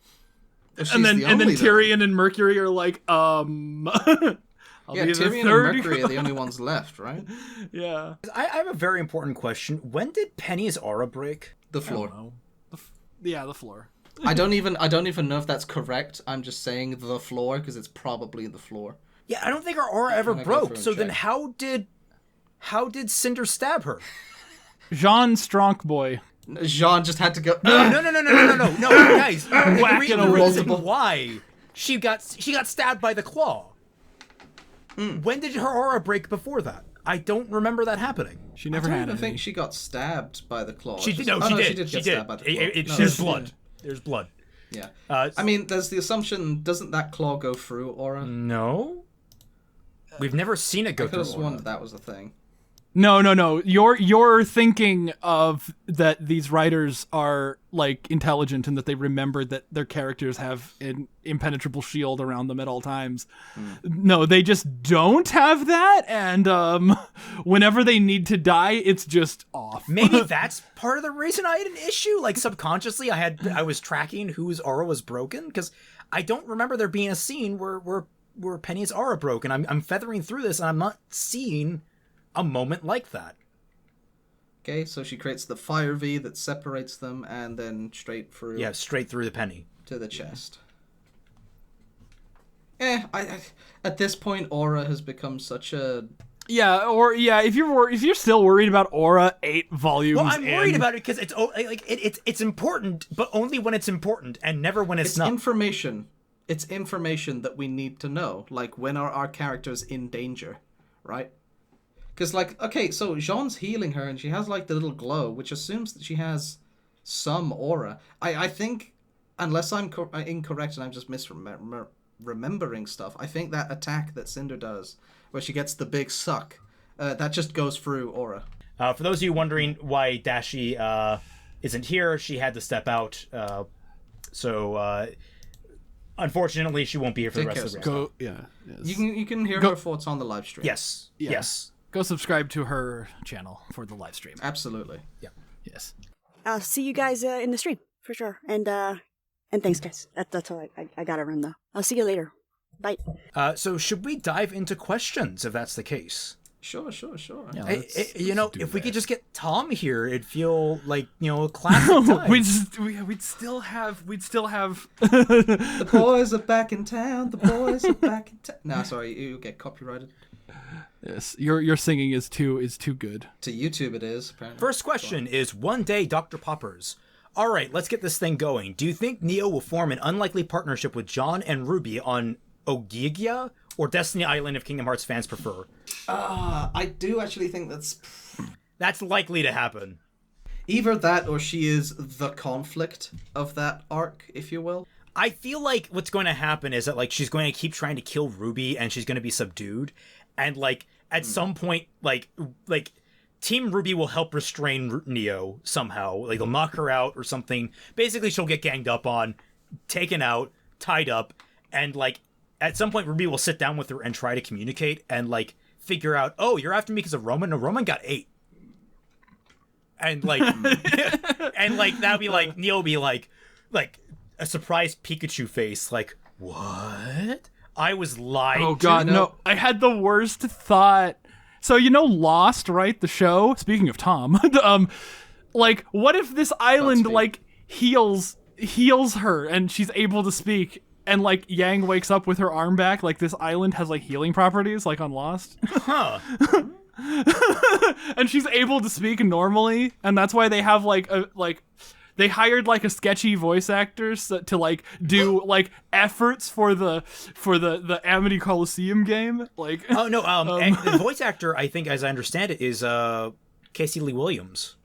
If And she's then the only Tyrion and Mercury are like, I'll yeah, be the Tyrion and third. Mercury are the only ones left, right? Yeah. I have a very important question. When did Penny's aura break? The floor. The floor. I don't even know if that's correct. I'm just saying the floor because it's probably the floor. Yeah, I don't think her aura ever I'm gonna go broke. through and So then check. how did Cinder stab her? Jean Stronkboy. Jean just had to go. No, guys. Whack The it reason why she got stabbed by the claw. When did her aura break before that? I don't remember that happening. She never I had don't even any. think she got stabbed by the claw. She It's did. just- No, oh, she She did. did get stabbed by the claw. No, There's she blood. did. There's blood. Yeah. Uh, I mean, there's the assumption, doesn't that claw go through aura? No. We've never seen it go I could have through sworn aura. that was a thing. No. You're thinking of that these writers are like intelligent and that they remember that their characters have an impenetrable shield around them at all times. No, they just don't have that, and whenever they need to die, it's just off. Maybe that's part of the reason I had an issue. Like subconsciously, I was tracking whose aura was broken because I don't remember there being a scene where Penny's aura broke, and I'm feathering through this and I'm not seeing a moment like that. Okay, so she creates the fire V that separates them, and then straight through Yeah, straight through the Penny. to the chest. I at this point, aura has become such a... If you're still worried about aura 8 volumes. Well, I'm worried in, about it because it's important, but only when it's important and never when it's not. information. It's information that we need to know. Like, when are our characters in danger, right? Because, like, okay, so Jean's healing her, and she has, like, the little glow, which assumes that she has some aura. I think, unless I'm incorrect and I'm just remembering stuff, I think that attack that Cinder does, where she gets the big suck, that just goes through aura. For those of you wondering why Dashie isn't here, she had to step out. Unfortunately, she won't be here for the Take rest of care, the Go, yeah. Yes. You can hear her thoughts on the live stream. Yes. Yeah. Yes. Go subscribe to her channel for the live stream. Absolutely. Yes. I'll see you guys in the stream for sure. And thanks, guys. That's all I gotta run though. I'll see you later. Bye. So should we dive into questions if that's the case? Sure. Yeah, If we could just get Tom here, it'd feel like, a classic time. we'd still have The boys are back in town. The boys are back in town. Nah, sorry, you'll get copyrighted. Yes, your singing is too good. To YouTube it is, apparently. First question is One Day Dr. Poppers. All right, let's get this thing going. Do you think Neo will form an unlikely partnership with John and Ruby on Ogygia or Destiny Island if Kingdom Hearts fans prefer? I do actually think that's That's likely to happen. Either that or she is the conflict of that arc, if you will. I feel like what's going to happen is that like she's going to keep trying to kill RWBY and she's going to be subdued, and like at some point like Team RWBY will help restrain Neo somehow. Like they'll knock her out or something. Basically, she'll get ganged up on, taken out, tied up, and like at some point RWBY will sit down with her and try to communicate and like figure out, oh, you're after me because of Roman? No, Roman got 8. And like and like that'll be like Neo will be like a surprised Pikachu face, like, what? I was lied to. Oh god, no. I had the worst thought. So you know Lost, right? The show? Speaking of Tom, like what if this island like heals her and she's able to speak, and like Yang wakes up with her arm back, like this island has like healing properties like on Lost. Huh. And she's able to speak normally, and that's why they have they hired like a sketchy voice actors to like do like efforts for the Amity Coliseum game. Like oh no, and the voice actor, I think, as I understand it, is Casey Lee Williams.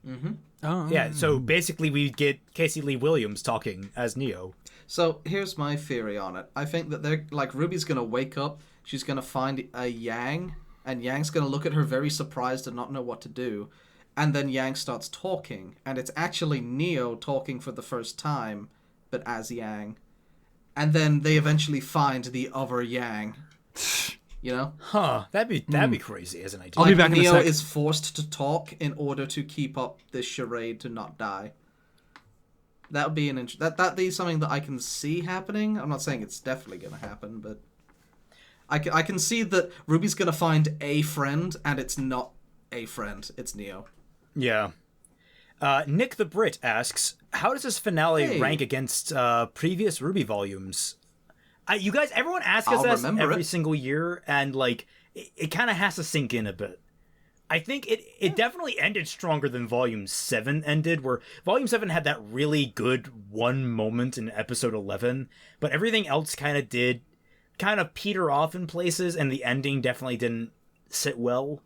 Mm-hmm. Oh yeah. So basically, we get Casey Lee Williams talking as Neo. So here's my theory on it. I think that they're like RWBY's gonna wake up. She's gonna find a Yang, and Yang's gonna look at her very surprised and not know what to do. And then Yang starts talking, and it's actually Neo talking for the first time, but as Yang. And then they eventually find the other Yang. You know? Huh. That'd be crazy as an idea. I'll be back in a Neo sec. is forced to talk in order to keep up this charade to not die. That would be that'd be something that I can see happening. I'm not saying it's definitely gonna happen, but I can see that RWBY's gonna find a friend, and it's not a friend, it's Neo. Yeah. Nick the Brit asks, how does this finale rank against previous RWBY volumes? You guys, everyone asks us this every single year, and like it kind of has to sink in a bit. I think it definitely ended stronger than Volume 7 ended, where Volume 7 had that really good one moment in Episode 11, but everything else kind of did kind of peter off in places, and the ending definitely didn't sit well.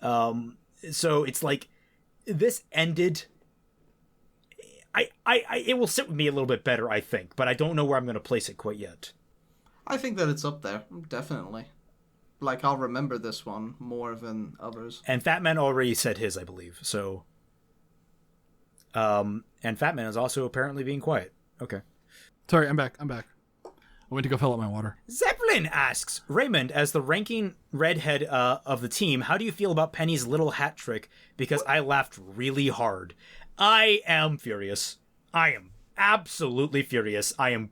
So it's like, this ended... it will sit with me a little bit better, I think, but I don't know where I'm going to place it quite yet. I think that it's up there, definitely. Like, I'll remember this one more than others. And Fatman already said his, I believe, so... and Fatman is also apparently being quiet. Okay. Sorry, I'm back. I went to go fill up my water. Zeppelin asks, Raymond, as the ranking redhead of the team, how do you feel about Penny's little hat trick? Because I laughed really hard. I am furious. I am absolutely furious. I am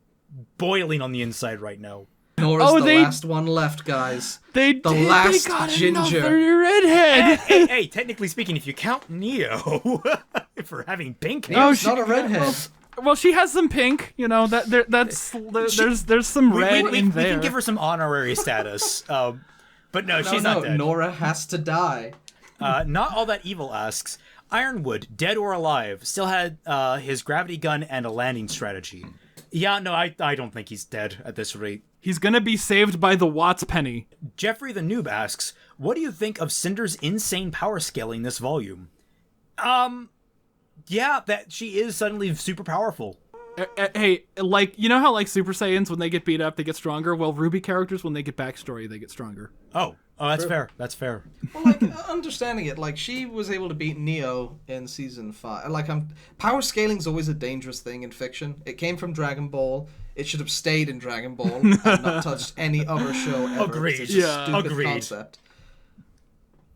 boiling on the inside right now. Nora's the last one left, guys. They last got ginger. another redhead. Hey, technically speaking, if you count Neo for having pink hair. No, she's not a redhead. Well, she has some pink, you know. There's some red in there. We can give her some honorary status, but no, she's not dead. Nora has to die. Not All That Evil asks, Ironwood, dead or alive, still had his gravity gun and a landing strategy. Yeah, no, I don't think he's dead at this rate. He's gonna be saved by the Watts penny. Jeffrey the Noob asks, what do you think of Cinder's insane power scaling this volume? Yeah, that she is suddenly super powerful. Hey, like, you know how like Super Saiyans, when they get beat up, they get stronger? Well, RWBY characters, when they get backstory, they get stronger. Oh, that's fair. That's fair. Well, like, understanding it, like, she was able to beat Neo in Season 5. Like, power scaling's always a dangerous thing in fiction. It came from Dragon Ball. It should have stayed in Dragon Ball and not touched any other show ever. Agreed. It's a stupid concept.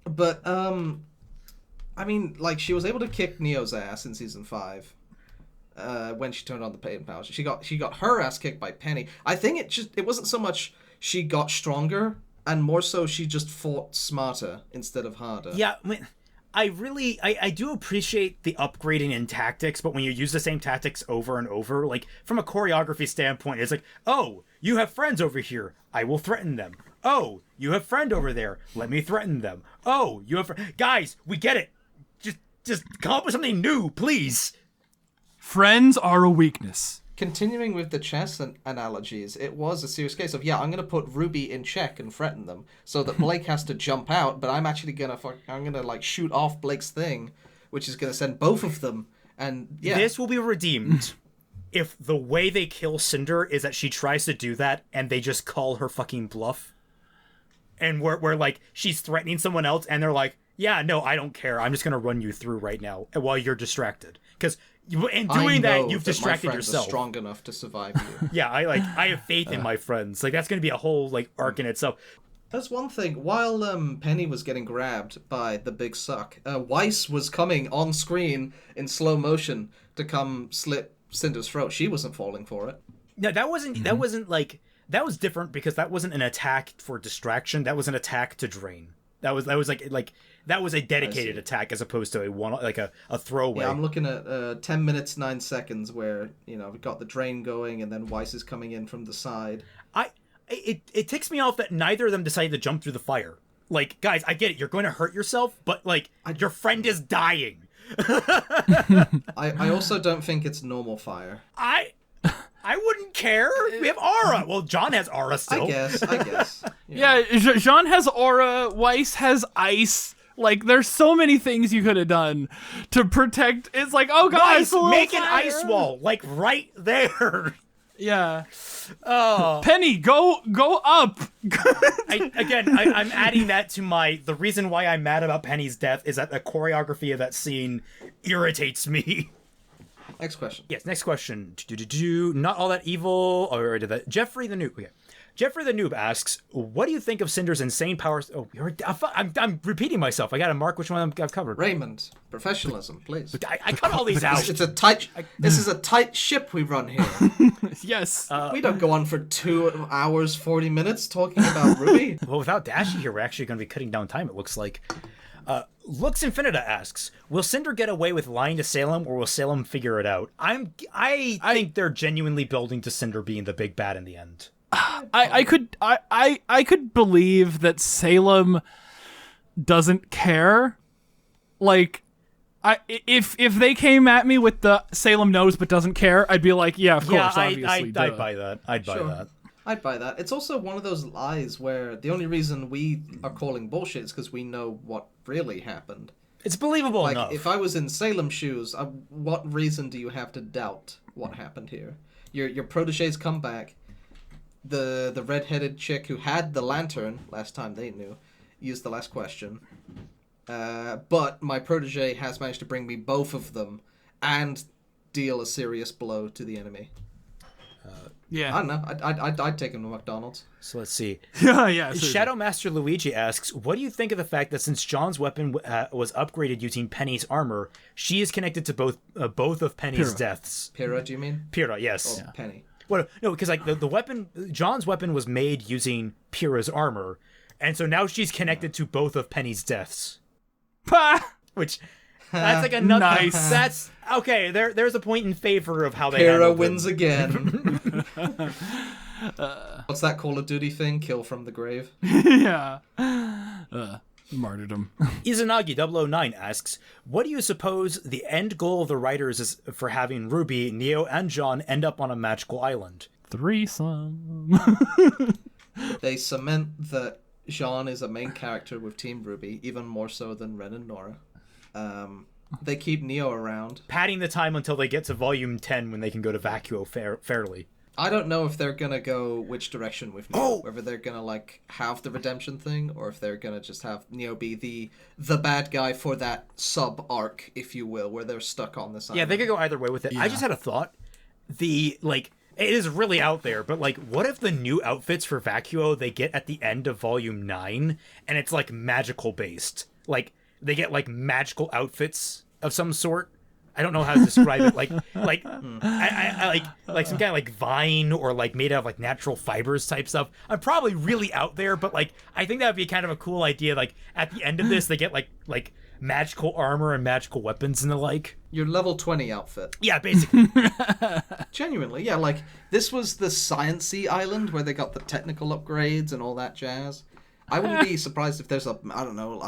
But, I mean, like, she was able to kick Neo's ass in Season 5. When she turned on the pain powers. She got her ass kicked by Penny. I think it wasn't so much she got stronger, and more so she just fought smarter instead of harder. Yeah, I do appreciate the upgrading in tactics, but when you use the same tactics over and over, like, from a choreography standpoint, it's like, oh, you have friends over here, I will threaten them. Oh, you have friend over there, let me threaten them. Oh, you have guys, we get it. Just come up with something new, please. Friends are a weakness. Continuing with the chess analogies, it was a serious case of, yeah, I'm going to put RWBY in check and threaten them so that Blake has to jump out, but I'm actually going to, like, shoot off Blake's thing which is going to send both of them. And yeah, This will be redeemed if the way they kill Cinder is that she tries to do that and they just call her fucking bluff. And where like she's threatening someone else and they're like, yeah, no, I don't care. I'm just going to run you through right now while you're distracted. Because in doing that, you've distracted my friends yourself. Are strong enough to survive you. Yeah, I have faith in my friends. Like that's going to be a whole like arc in itself. That's one thing. While Penny was getting grabbed by the big suck, Weiss was coming on screen in slow motion to come slit Cinder's throat. She wasn't falling for it. No, that wasn't like that was different because that wasn't an attack for distraction. That was an attack to drain. That was like that was a dedicated attack as opposed to a throwaway. Yeah, I'm looking at 10 minutes 9 seconds where we got the drain going and then Weiss is coming in from the side. It ticks me off that neither of them decided to jump through the fire. Like, guys, I get it. You're going to hurt yourself, but like your friend is dying. I also don't think it's normal fire. I wouldn't care. We have aura. Well, John has aura still. I guess. Yeah, Jean has aura, Weiss has ice. Like, there's so many things you could have done to protect. It's like, oh, guys, Weiss, make an ice wall, like right there. Yeah. Oh, Penny, go up. I'm adding that to the reason why I'm mad about Penny's death is that the choreography of that scene irritates me. Next question. Yes, next question. Not all that evil. Oh, we already did that. Jeffrey the Noob. Okay. Jeffrey the Noob asks, what do you think of Cinder's insane powers? Oh, I'm repeating myself. I got to mark which one I've covered. Raymond, professionalism, please. I cut all these out. This is a tight ship we run here. Yes. We don't go on for 2 hours, 40 minutes talking about RWBY. Well, without Dashie here, we're actually going to be cutting down time, it looks like. Lux Infinita asks, will Cinder get away with lying to Salem, or will Salem figure it out? I think they're genuinely building to Cinder being the big bad in the end. I could believe that Salem doesn't care. Like, if they came at me with the Salem knows but doesn't care, I'd be like, yeah, of course, obviously. I'd buy that. I'd buy that. I'd buy that. It's also one of those lies where the only reason we are calling bullshit is because we know what really happened. It's believable enough. If I was in Salem's shoes, what reason do you have to doubt what happened here? Your protege's come back. The red-headed chick who had the lantern last time they knew used the last question. But my protege has managed to bring me both of them and deal a serious blow to the enemy. Yeah. I don't know. I'd take him to McDonald's. So let's see. Yeah. Shadow Master Luigi asks, what do you think of the fact that since John's weapon was upgraded using Penny's armor, she is connected to both of Penny's deaths? Pyrrha, do you mean? Pyrrha, yes. Oh, Penny. Well, no, because like the weapon, John's weapon was made using Pyrrha's armor, and so now she's connected to both of Penny's deaths. Which that's like another. Nice. That's okay. There's a point in favor of how they. Pyrrha wins again. What's that Call of Duty thing? Kill from the grave. Yeah. Martyrdom. Izanagi 009 asks, what do you suppose the end goal of the writers is for having RWBY, Neo, and John end up on a magical island? Threesome. They cement that Jean is a main character with Team RWBY, even more so than Ren and Nora. They keep Neo around. Padding the time until they get to Volume 10 when they can go to Vacuo fairly. I don't know if they're gonna go which direction with Neo. Whether they're gonna like have the redemption thing, or if they're gonna just have Neo be the bad guy for that sub arc, if you will, where they're stuck on this island. Yeah, they could go either way with it. Yeah. I just had a thought. It is really out there, but like, what if the new outfits for Vacuo they get at the end of Volume 9, and it's like magical based? Like they get like magical outfits of some sort. I don't know how to describe it. Like I like some kind of like vine or like made out of like natural fibers type stuff. I'm probably really out there, but like I think that would be kind of a cool idea. Like at the end of this, they get like magical armor and magical weapons and the like. Your level 20 outfit. Yeah, basically. Genuinely, yeah. Like this was the science-y island where they got the technical upgrades and all that jazz. I wouldn't be surprised if there's a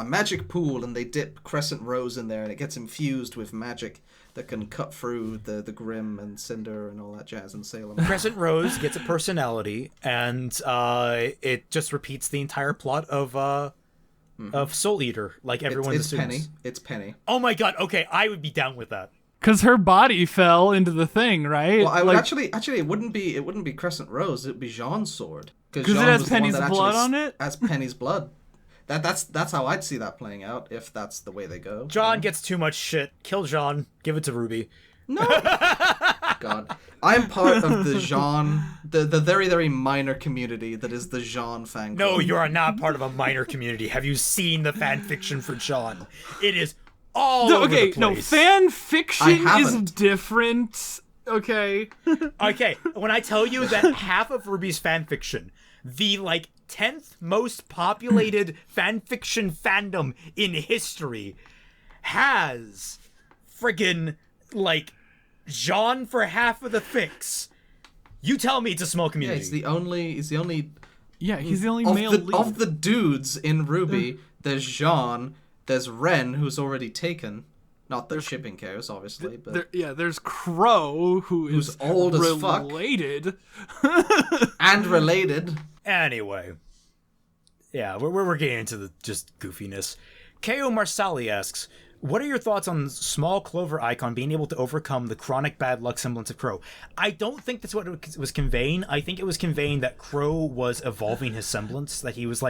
magic pool and they dip Crescent Rose in there and it gets infused with magic that can cut through the Grim and Cinder and all that jazz in Salem. Crescent Rose gets a personality and it just repeats the entire plot of of Soul Eater, like everyone it's assumes. Penny. It's Penny. Oh my god, okay, I would be down with that. Because her body fell into the thing, right? Well, I would actually, it wouldn't be Crescent Rose. It'd be Jean's sword. Because it has Penny's blood on it? Has Penny's blood. That's how I'd see that playing out, if that's the way they go. John gets too much shit. Kill John. Give it to RWBY. No. God. I'm part of the Jean, the very, very minor community that is the Jean fan club. No, you are not part of a minor community. Have you seen the fan fiction for John? It is all over the place. No, fan fiction is haven't. different. Okay. Okay, when I tell you that half of RWBY's fan fiction, the 10th most populated fan fiction fandom in history, has friggin' Jean for half of the fics. You tell me it's a small community. Yeah, he's the only. Yeah, he's the only of male the, lead. Of the dudes in RWBY, there's Jean, there's Ren, who's already taken. Not that shipping cares, obviously, but there's Crow, who's old as fuck. Related. And related. Anyway. Yeah, we're getting into the just goofiness. Ko Marsali asks, what are your thoughts on small clover icon being able to overcome the chronic bad luck semblance of Crow? I don't think that's what it was conveying. I think it was conveying that Crow was evolving his semblance, that he was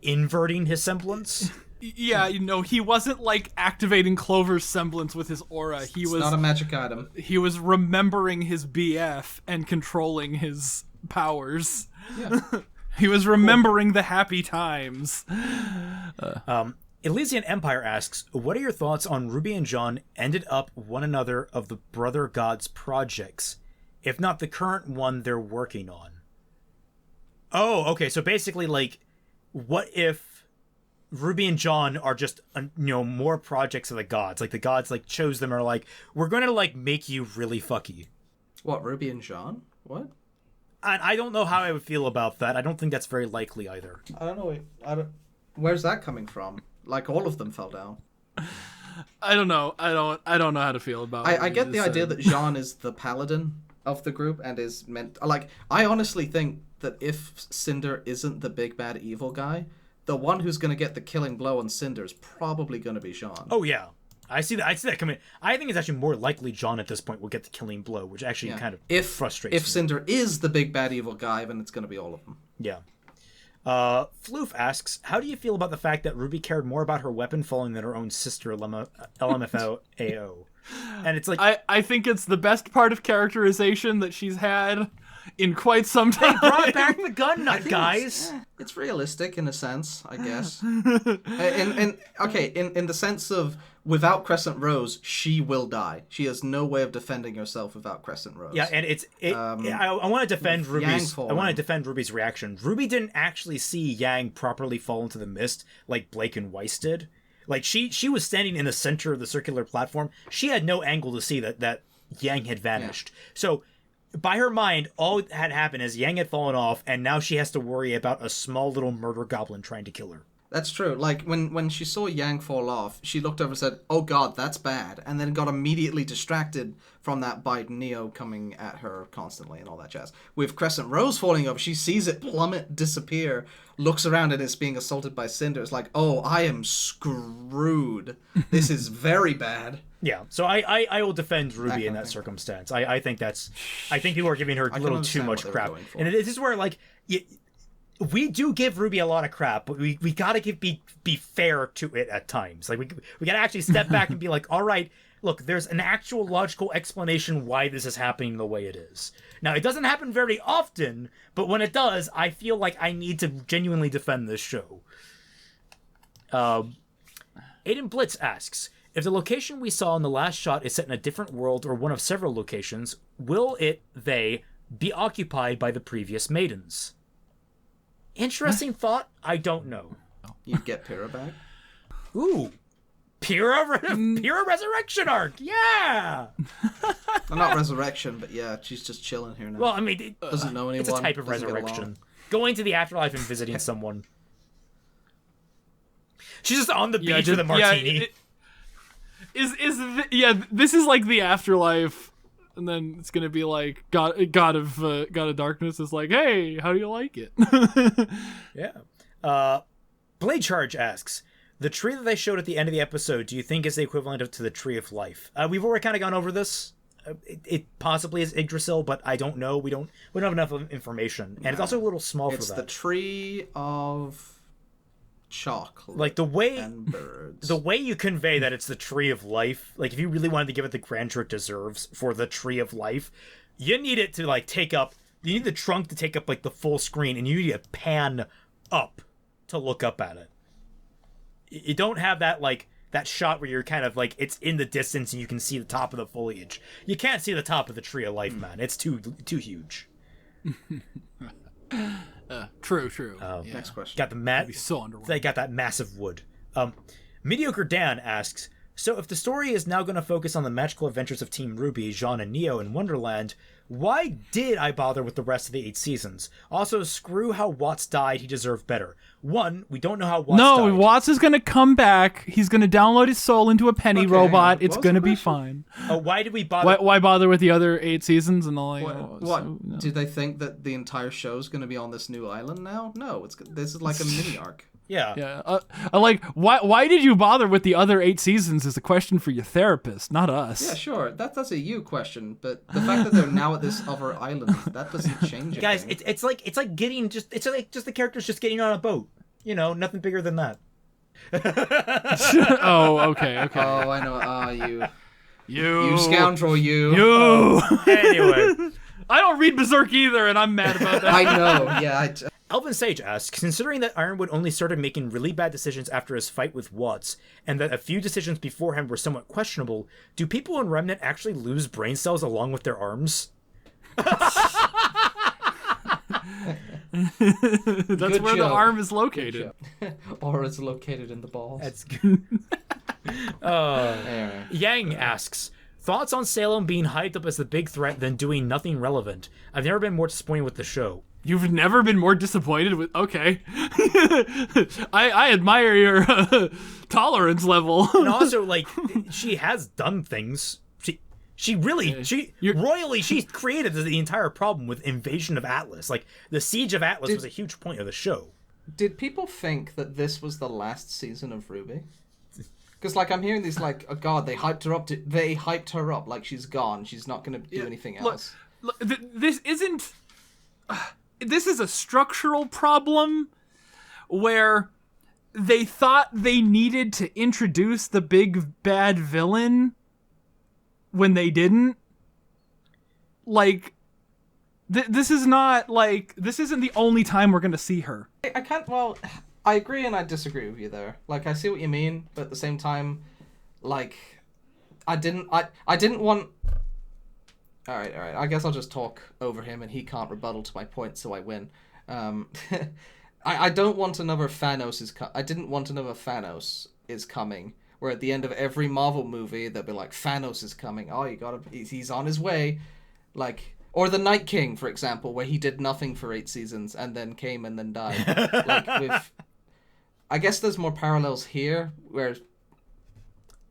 inverting his semblance. Yeah, he wasn't activating Clover's semblance with his aura. He was not a magic item. He was remembering his BF and controlling his powers. Yeah. He was remembering the happy times. Elysian Empire asks, what are your thoughts on RWBY and John ended up one another of the Brother Gods projects, if not the current one they're working on? Oh, okay, so basically, what if RWBY and John are just, more projects of the gods? The gods, chose them, or we're gonna, make you really fucky. What, RWBY and John? What? And I don't know how I would feel about that. I don't think that's very likely either. I don't know. Where's that coming from? All of them fell down. I don't know. I don't know how to feel about it. I get the idea that Jean is the paladin of the group and is meant... I honestly think that if Cinder isn't the big bad evil guy, the one who's going to get the killing blow on Cinder is probably going to be Jean. Oh, yeah. I see that coming. I think it's actually more likely John at this point will get the killing blow, which actually kind of frustrates me. If Cinder is the big bad evil guy, then it's going to be all of them. Yeah. Floof asks, how do you feel about the fact that RWBY cared more about her weapon falling than her own sister, LMFAO? And it's I think it's the best part of characterization that she's had in quite some time. They brought back the gun nut, guys. It's realistic in a sense, I guess. in the sense of without Crescent Rose, she will die. She has no way of defending herself without Crescent Rose. Yeah, and I want to defend RWBY's. I want to defend RWBY's reaction. RWBY didn't actually see Yang properly fall into the mist like Blake and Weiss did. She was standing in the center of the circular platform. She had no angle to see that Yang had vanished. Yeah. So, by her mind, all that had happened is Yang had fallen off, and now she has to worry about a small little murder goblin trying to kill her. That's true. When she saw Yang fall off, she looked over and said, "Oh God, that's bad," and then got immediately distracted from that by Neo coming at her constantly and all that jazz. With Crescent Rose falling over, she sees it plummet, disappear, looks around and it's being assaulted by Cinder. It's like, oh, I am screwed. This is very bad. Yeah, so I will defend RWBY in that circumstance. I think people are giving her a little too much crap, and this is where we do give RWBY a lot of crap, but we gotta be fair to it at times. We gotta actually step back and be like, all right, look, there's an actual logical explanation why this is happening the way it is. Now, it doesn't happen very often, but when it does, I feel like I need to genuinely defend this show. Aiden Blitz asks, if the location we saw in the last shot is set in a different world or one of several locations, will they be occupied by the previous maidens? Interesting thought. I don't know. You get Pyrrha back? Ooh. Pyrrha resurrection arc. Yeah. Well, not resurrection, but yeah, she's just chilling here now. Well, I mean, doesn't know anyone. It's a type of resurrection. Going to the afterlife and visiting someone. She's just on the beach with a martini. This is like the afterlife, and then it's gonna be like God of Darkness is like, hey, how do you like it? Yeah. Blade Charge asks, The tree that they showed at the end of the episode, do you think is the equivalent to the Tree of Life? We've already kind of gone over this. It possibly is Yggdrasil, but I don't know. We don't have enough information, and it's also a little small for that. It's the Tree of Chocolate. Like the way and birds. the way you convey that it's the Tree of Life. Like if you really wanted to give it the grandeur it deserves for the Tree of Life, you need it to like take up. You need the trunk to take up like the full screen, and you need to pan up to look up at it. You don't have that like that shot where you're kind of like it's in the distance and you can see the top of the foliage. You can't see the top of the Tree of Life, man. It's too huge. True. Yeah. Next question. Got the They got that massive wood. Mediocre Dan asks, so if the story is now going to focus on the magical adventures of Team RWBY, Jean and Neo in Wonderland, why did I bother with the rest of the 8 seasons? Also, screw how Watts died. He deserved better. 1, we don't know how Watts died. No, Watts is going to come back. He's going to download his soul into a penny robot. It's going to be fine. Why did we bother? Why bother with the other 8 seasons and all? What? No. Do they think that the entire show is going to be on this new island now? No, this is like a mini arc. Yeah. Like, why did you bother with the other 8 seasons is a question for your therapist, not us. Yeah, sure. That's a you question, but the fact that they're now at this other island, that doesn't change it. Guys, it's like getting just the characters just getting on a boat. You know, nothing bigger than that. Oh, okay. Oh, I know. You scoundrel, you. Anyway, I don't read Berserk either, and I'm mad about that. I know. Yeah. Elvin Sage asks, considering that Ironwood only started making really bad decisions after his fight with Watts, and that a few decisions beforehand were somewhat questionable, do people in Remnant actually lose brain cells along with their arms? That's Good where joke. the arm is located. Or it's located in the balls. That's good. Anyway. Yang asks, thoughts on Salem being hyped up as the big threat than doing nothing relevant? I've never been more disappointed with the show. You've never been more disappointed with... Okay. I admire your tolerance level. And also, like, she has done things. She's created the entire problem with Invasion of Atlas. Like, the Siege of Atlas was a huge point of the show. Did people think that this was the last season of RWBY? Because, like, I'm hearing these, like, oh god, they hyped her up like she's gone. She's not going to do anything else. Look, this isn't... This is a structural problem where they thought they needed to introduce the big bad villain when they didn't. Like, this is not, like, this isn't the only time we're going to see her. I agree and I disagree with you there. Like, I see what you mean, but at the same time, like, I didn't want... Alright, I guess I'll just talk over him and he can't rebuttal to my point, so I win. I don't want another Thanos I didn't want another Thanos is coming, where at the end of every Marvel movie, they'll be like, Thanos is coming. Oh, he's on his way. Like, or the Night King, for example, where he did nothing for 8 seasons and then came and then died. I guess there's more parallels here, where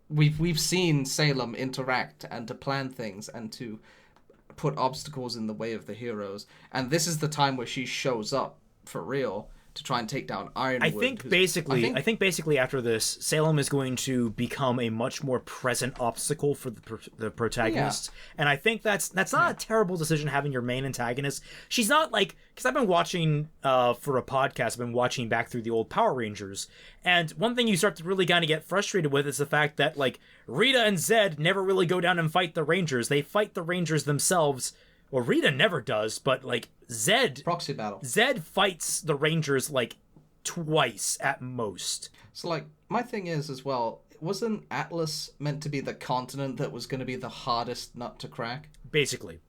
we've seen Salem interact and to plan things and to put obstacles in the way of the heroes, and this is the time where she shows up for real to try and take down Ironwood. I think basically after this, Salem is going to become a much more present obstacle for the protagonists, and I think that's not a terrible decision having your main antagonist. She's not like, because I've been watching for a podcast, I've been watching back through the old Power Rangers, and one thing you start to really kind of get frustrated with is the fact that like Rita and Zed never really go down and fight the Rangers. They fight the Rangers themselves. Well, Rita never does, but like Zed proxy battle. Zed fights the Rangers like twice at most. So like my thing is as well, wasn't Atlas meant to be the continent that was going to be the hardest nut to crack? Basically.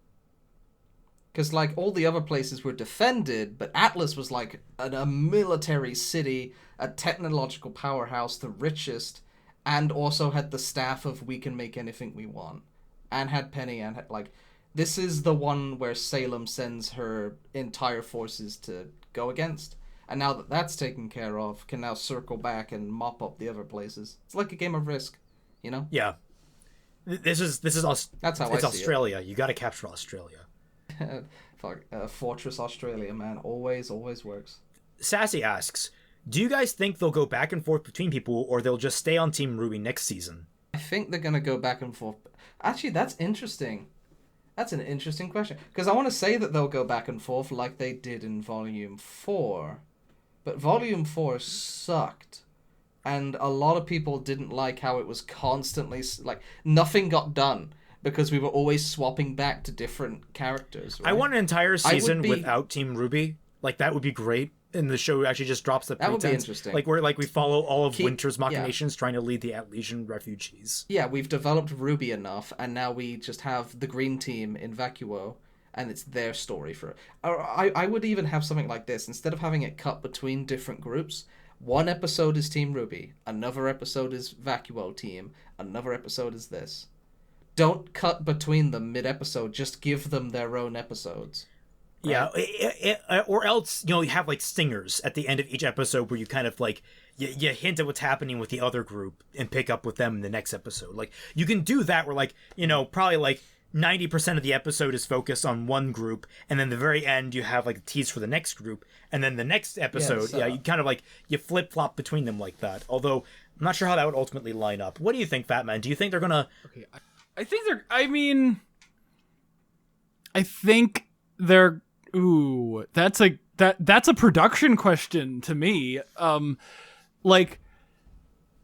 Because like all the other places were defended, but Atlas was like a military city, a technological powerhouse, the richest, and also had the staff of we can make anything we want, and had Penny and had like. This is the one where Salem sends her entire forces to go against. And now that that's taken care of, can now circle back and mop up the other places. It's like a game of Risk, you know? Yeah. This is that's how it's I see Australia. You got to capture Australia. Fuck, Fortress Australia, man. Always works. Sassy asks, Do you guys think they'll go back and forth between people, or they'll just stay on Team RWBY next season? I think they're gonna go back and forth. Actually, that's interesting. That's an interesting question. Because I want to say that they'll go back and forth like they did in Volume 4. But Volume 4 sucked. And a lot of people didn't like how it was constantly... Like, nothing got done. Because we were always swapping back to different characters. Right? I want an entire season without Team RWBY. Like, that would be great. And the show actually just drops the pretense. That would be interesting. Like, where we follow all of Winter's machinations trying to lead the Atlesian refugees. Yeah, we've developed RWBY enough, and now we just have the Green Team in Vacuo, and it's their story for it. I would even have something like this. Instead of having it cut between different groups, one episode is Team RWBY, another episode is Vacuo Team, another episode is this. Don't cut between them mid-episode, just give them their own episodes. Right? Yeah, or else, you have like stingers at the end of each episode where you kind of like, you hint at what's happening with the other group and pick up with them in the next episode. Like, you can do that where like, probably like 90% of the episode is focused on one group, and then the very end you have like a tease for the next group, and then the next episode, you kind of like, you flip-flop between them like that. Although, I'm not sure how that would ultimately line up. What do you think, Fatman? Do you think they're gonna... Okay, I think they're... I mean... I think they're... Ooh, that's a production question to me. Like,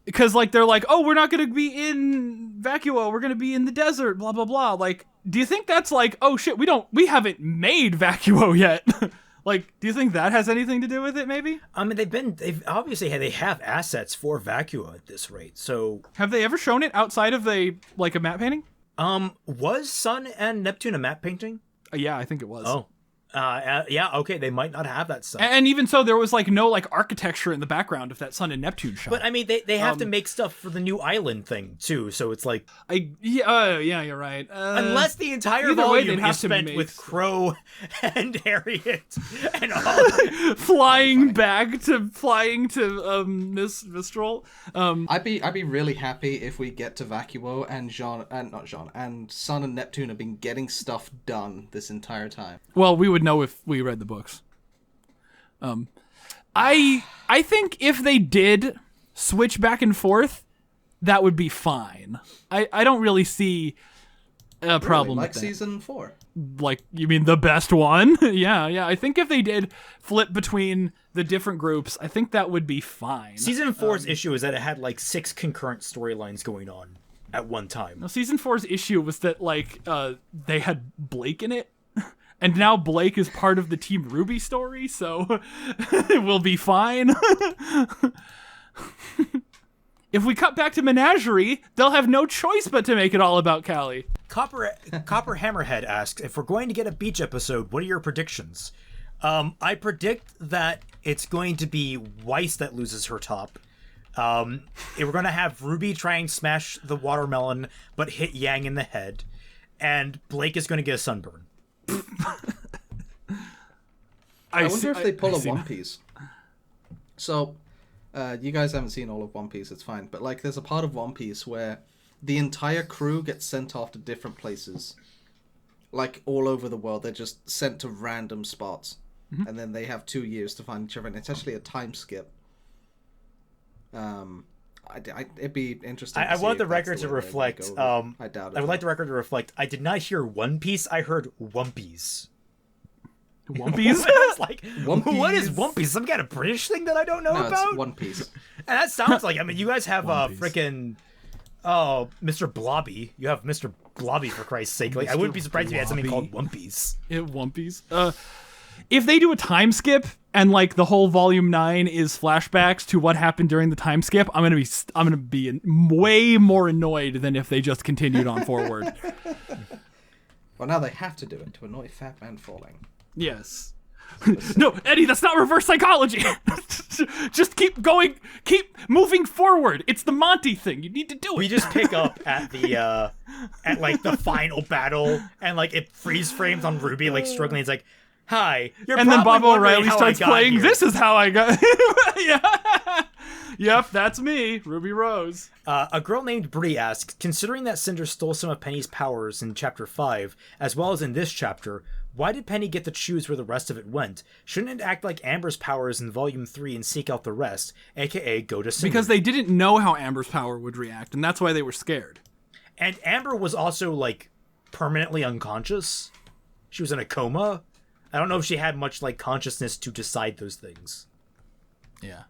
because like they're like, oh, we're not gonna be in Vacuo, we're gonna be in the desert, blah blah blah. Like, do you think that's like, oh shit, we haven't made Vacuo yet? Like, do you think that has anything to do with it? Maybe. I mean, they have assets for Vacuo at this rate. So have they ever shown it outside of a map painting? Was Sun and Neptune a map painting? Yeah, I think it was. Oh. Yeah, okay, they might not have that stuff. And even so, there was no architecture in the background of that Sun and Neptune shot. But I mean, they have to make stuff for the new island thing too, so it's like yeah, you're right. Unless the entire volume is spent with Crow and Harriet and all flying to Mistral. I'd be really happy if we get to Vacuo and and Sun and Neptune have been getting stuff done this entire time. Well, we would know if we read the books. I think if they did switch back and forth, that would be fine. I don't really see a problem with that. Season 4. Like, you mean the best one? Yeah. I think if they did flip between the different groups, I think that would be fine. Season 4's issue is that it had 6 concurrent storylines going on at one time. No, Season 4's issue was that they had Blake in it. And now Blake is part of the Team RWBY story, so we'll be fine. If we cut back to Menagerie, they'll have no choice but to make it all about Callie. Copper Hammerhead asks, if we're going to get a beach episode, what are your predictions? I predict that it's going to be Weiss that loses her top. We're going to have RWBY try and smash the watermelon, but hit Yang in the head. And Blake is going to get a sunburn. I wonder if they pull a One Piece. So, you guys haven't seen all of One Piece, it's fine. But there's a part of One Piece where the entire crew gets sent off to different places. All over the world. They're just sent to random spots. Mm-hmm. And then they have 2 years to find each other. And it's actually a time skip. It'd be interesting. I want the record to reflect. I doubt it. I would like the record to reflect. I did not hear One Piece. I heard Wumpies. Wumpies? Wumpies? What is Wumpies? Some kind of British thing that I don't know about? It's One Piece. And that sounds like. I mean, you guys have freaking. Oh, Mr. Blobby. You have Mr. Blobby, for Christ's sake. I wouldn't be surprised if you had something called Wumpies. Wumpies. If they do a time skip and the whole volume 9 is flashbacks to what happened during the time skip, I'm gonna be way more annoyed than if they just continued on forward. Well, now they have to do it to annoy FatmanFalling. Yes. No, Eddie, that's not reverse psychology. Just keep going, keep moving forward. It's the Monty thing. You need to do it. We just pick up at the the final battle, and it freeze frames on RWBY struggling. It's like, hi, you're and then Bob O'Reilly starts playing. Here. This is how I got. Yeah. Yep, that's me, Ruby Rose. A girl named Bree asks, considering that Cinder stole some of Penny's powers in Chapter 5, as well as in this chapter, Why did Penny get to choose where the rest of it went? Shouldn't it act like Amber's powers in Volume 3 and seek out the rest, aka go to Cinder? Because they didn't know how Amber's power would react, and that's why they were scared. And Amber was also, like, permanently unconscious. She was in a coma. I don't know if she had much, like, consciousness to decide those things. Yeah.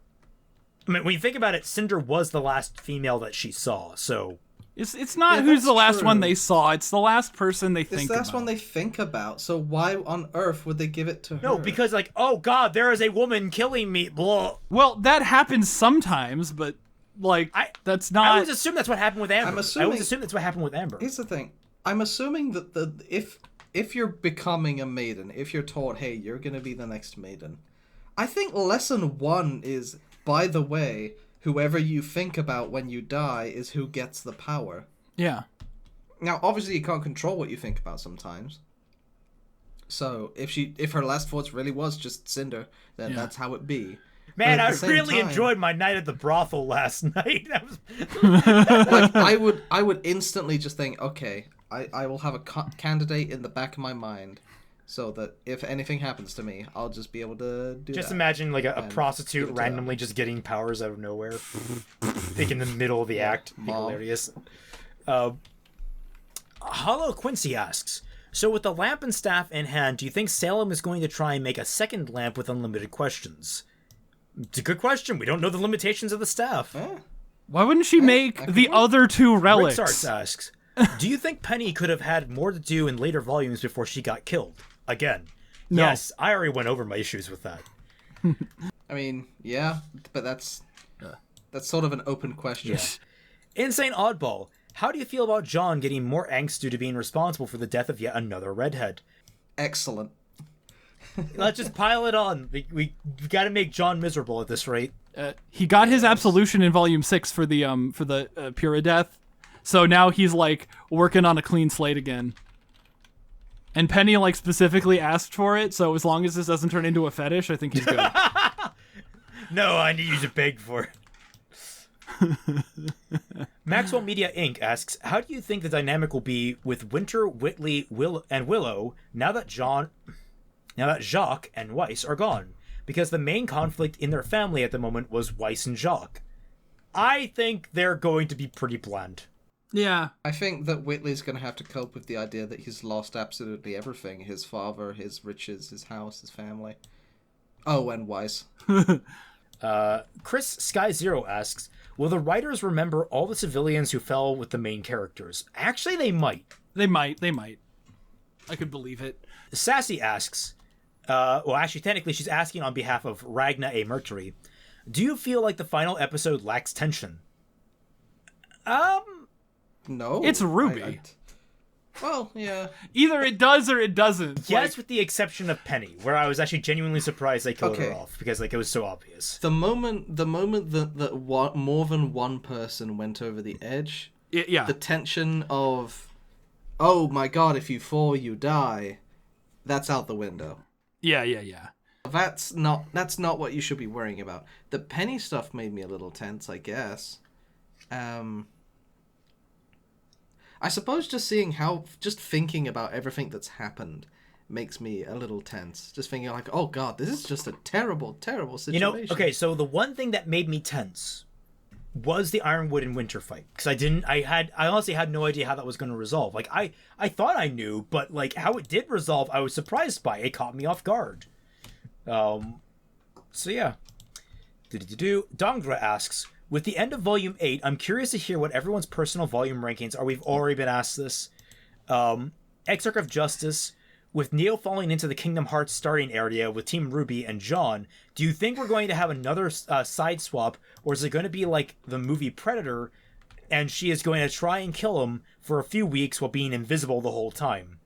I mean, when you think about it, Cinder was the last female that she saw, so... It's not Yeah, who's the that's last true. one they saw, it's the last person they think It's the last about. one they think about. So why on earth would they give it to her? No, because, like, oh god, there is a woman killing me, blah. Well, that happens sometimes, but, like, that's not... I always assume that's what happened with Amber. I'm I assuming- always assume that's what happened with Amber. Here's the thing. I'm assuming that if you're becoming a maiden, if you're taught, hey, you're gonna be the next maiden, I think lesson 1 is, by the way, whoever you think about when you die is who gets the power. Yeah. Now, obviously, you can't control what you think about sometimes. So, if her last thoughts really was just Cinder, then Yeah. that's how it be. Man, But at I the same really time- enjoyed my night at the brothel last night. That was... Like, I would instantly just think, okay, I will have a candidate in the back of my mind, so that if anything happens to me, I'll just be able to do Just that. imagine, like, a And prostitute give it to them. randomly just getting powers out of nowhere. Like, in the middle of the act. Be Mom. hilarious. Hollow Quincy asks, so with the lamp and staff in hand, do you think Salem is going to try and make a second lamp with unlimited questions? It's a good question. We don't know the limitations of the staff. Eh, Why wouldn't she make I could the work. other 2 relics? Rixarts asks, do you think Penny could have had more to do in later volumes before she got killed? Again, No. yes, I already went over my issues with that. I mean, yeah, but that's sort of an open question. Insane Oddball, how do you feel about John getting more angst due to being responsible for the death of yet another redhead? Excellent. Let's just pile it on. We got to make John miserable at this rate. He got his absolution in Volume 6 for the Pura Death, so now he's, like, working on a clean slate again. And Penny, like, specifically asked for it, so as long as this doesn't turn into a fetish, I think he's good. No, I need you to beg for it. Maxwell Media Inc. asks, how do you think the dynamic will be with Winter, Whitley, and Willow now that Jacques and Weiss are gone? Because the main conflict in their family at the moment was Weiss and Jacques. I think they're going to be pretty bland. Yeah. I think that Whitley's going to have to cope with the idea that he's lost absolutely everything. His father, his riches, his house, his family. Oh, and Weiss. Chris Sky Zero asks, will the writers remember all the civilians who fell with the main characters? Actually, they might. They might. I could believe it. Sassy asks, well, actually, technically, she's asking on behalf of Ragna A. Mercury, do you feel like the final episode lacks tension? No. It's RWBY. Well, yeah. Either it does or it doesn't. Yes, Like, with the exception of Penny, where I was actually genuinely surprised they killed her Okay. off, because, like, it was so obvious. The moment that more than one person went over the edge, yeah. the tension of, oh my god, if you fall, you die, that's out the window. Yeah. That's not what you should be worrying about. The Penny stuff made me a little tense, I guess. I suppose just thinking about everything that's happened makes me a little tense. Just thinking like, oh god, this is just a terrible, terrible situation. You know, okay, so the one thing that made me tense was the Ironwood and Winter fight, because I honestly had no idea how that was going to resolve. Like, I thought I knew, but, like, how it did resolve, I was surprised by. It caught me off guard. So yeah. Dongra asks, with the end of Volume 8, I'm curious to hear what everyone's personal volume rankings are. We've already been asked this. Exarch of Justice, with Neo falling into the Kingdom Hearts starting area with Team RWBY and John, do you think we're going to have another side swap, or is it going to be like the movie Predator, and she is going to try and kill him for a few weeks while being invisible the whole time?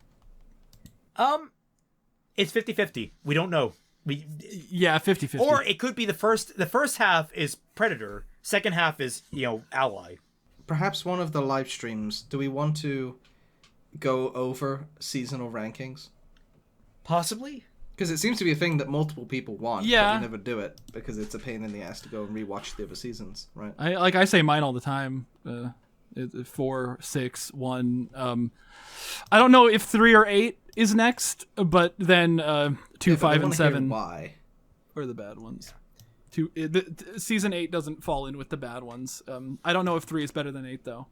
It's 50-50. We don't know. Yeah, 50-50. Or it could be the first half is Predator, second half is, Ally. Perhaps one of the live streams, do we want to go over seasonal rankings? Possibly. Because it seems to be a thing that multiple people want, Yeah. but we never do it because it's a pain in the ass to go and rewatch the other seasons, right? I say mine all the time. 4, 6, 1. I don't know if 3 or 8 is next, but then 2, 5, and 7 Why? are the bad ones. Season 8 doesn't fall in with the bad ones. I don't know if 3 is better than 8 though.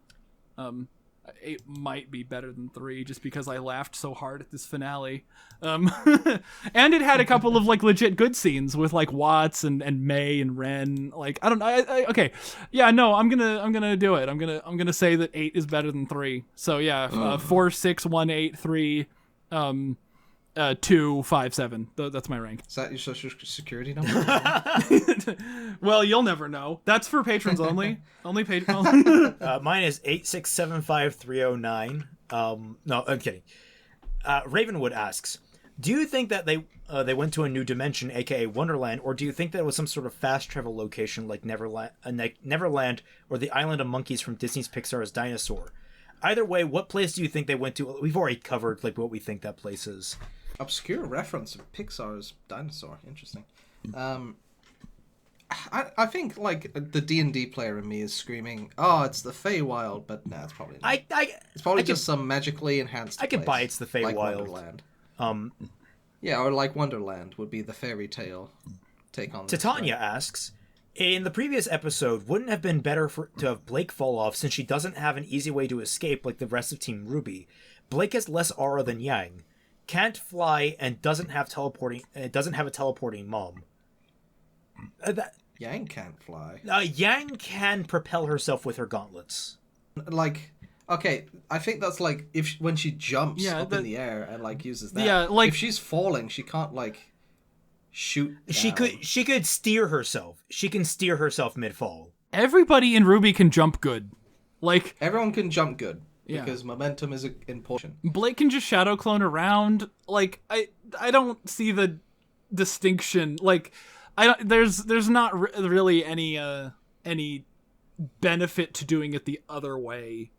8 might be better than 3 just because I laughed so hard at this finale. And it had a couple of like legit good scenes with like Watts and May and Ren. Like I don't know. Okay, yeah, no, I'm gonna do it. I'm gonna say that 8 is better than 3. So yeah, 4, 6, 1, 8, 3, 2, 5, 7. That's my rank. Is that your social security number? Well, you'll never know. That's for patrons only. Only patrons. Mine is 8675309. No, I'm kidding. Ravenwood asks, do you think that they went to a new dimension, aka Wonderland, or do you think that it was some sort of fast travel location like Neverland or the Island of Monkeys from Disney's Pixar's Dinosaur? Either way, what place do you think they went to? We've already covered like what we think that place is. Obscure reference of Pixar's Dinosaur. Interesting. I think like the D&D player in me is screaming, "Oh, it's the Feywild," but nah, it's probably not. It's probably just some magically enhanced. I could place, buy it's the Feywild. like Wonderland. Yeah, or like Wonderland would be the fairy tale take on. Titania asks, in the previous episode, wouldn't it have been better to have Blake fall off since she doesn't have an easy way to escape like the rest of Team RWBY? Blake has less aura than Yang, can't fly, and doesn't have a teleporting mom. Yang can't fly. Yang can propel herself with her gauntlets. Like, okay, I think that's like when she jumps up in the air and like uses that. Yeah, like if she's falling, she can't like shoot down. She could steer herself. She can steer herself mid-fall. Everybody in RWBY can jump good. Like everyone can jump good. Yeah. Because momentum is important. Blake can just shadow clone around. Like I don't see the distinction. Like there's not really any benefit to doing it the other way.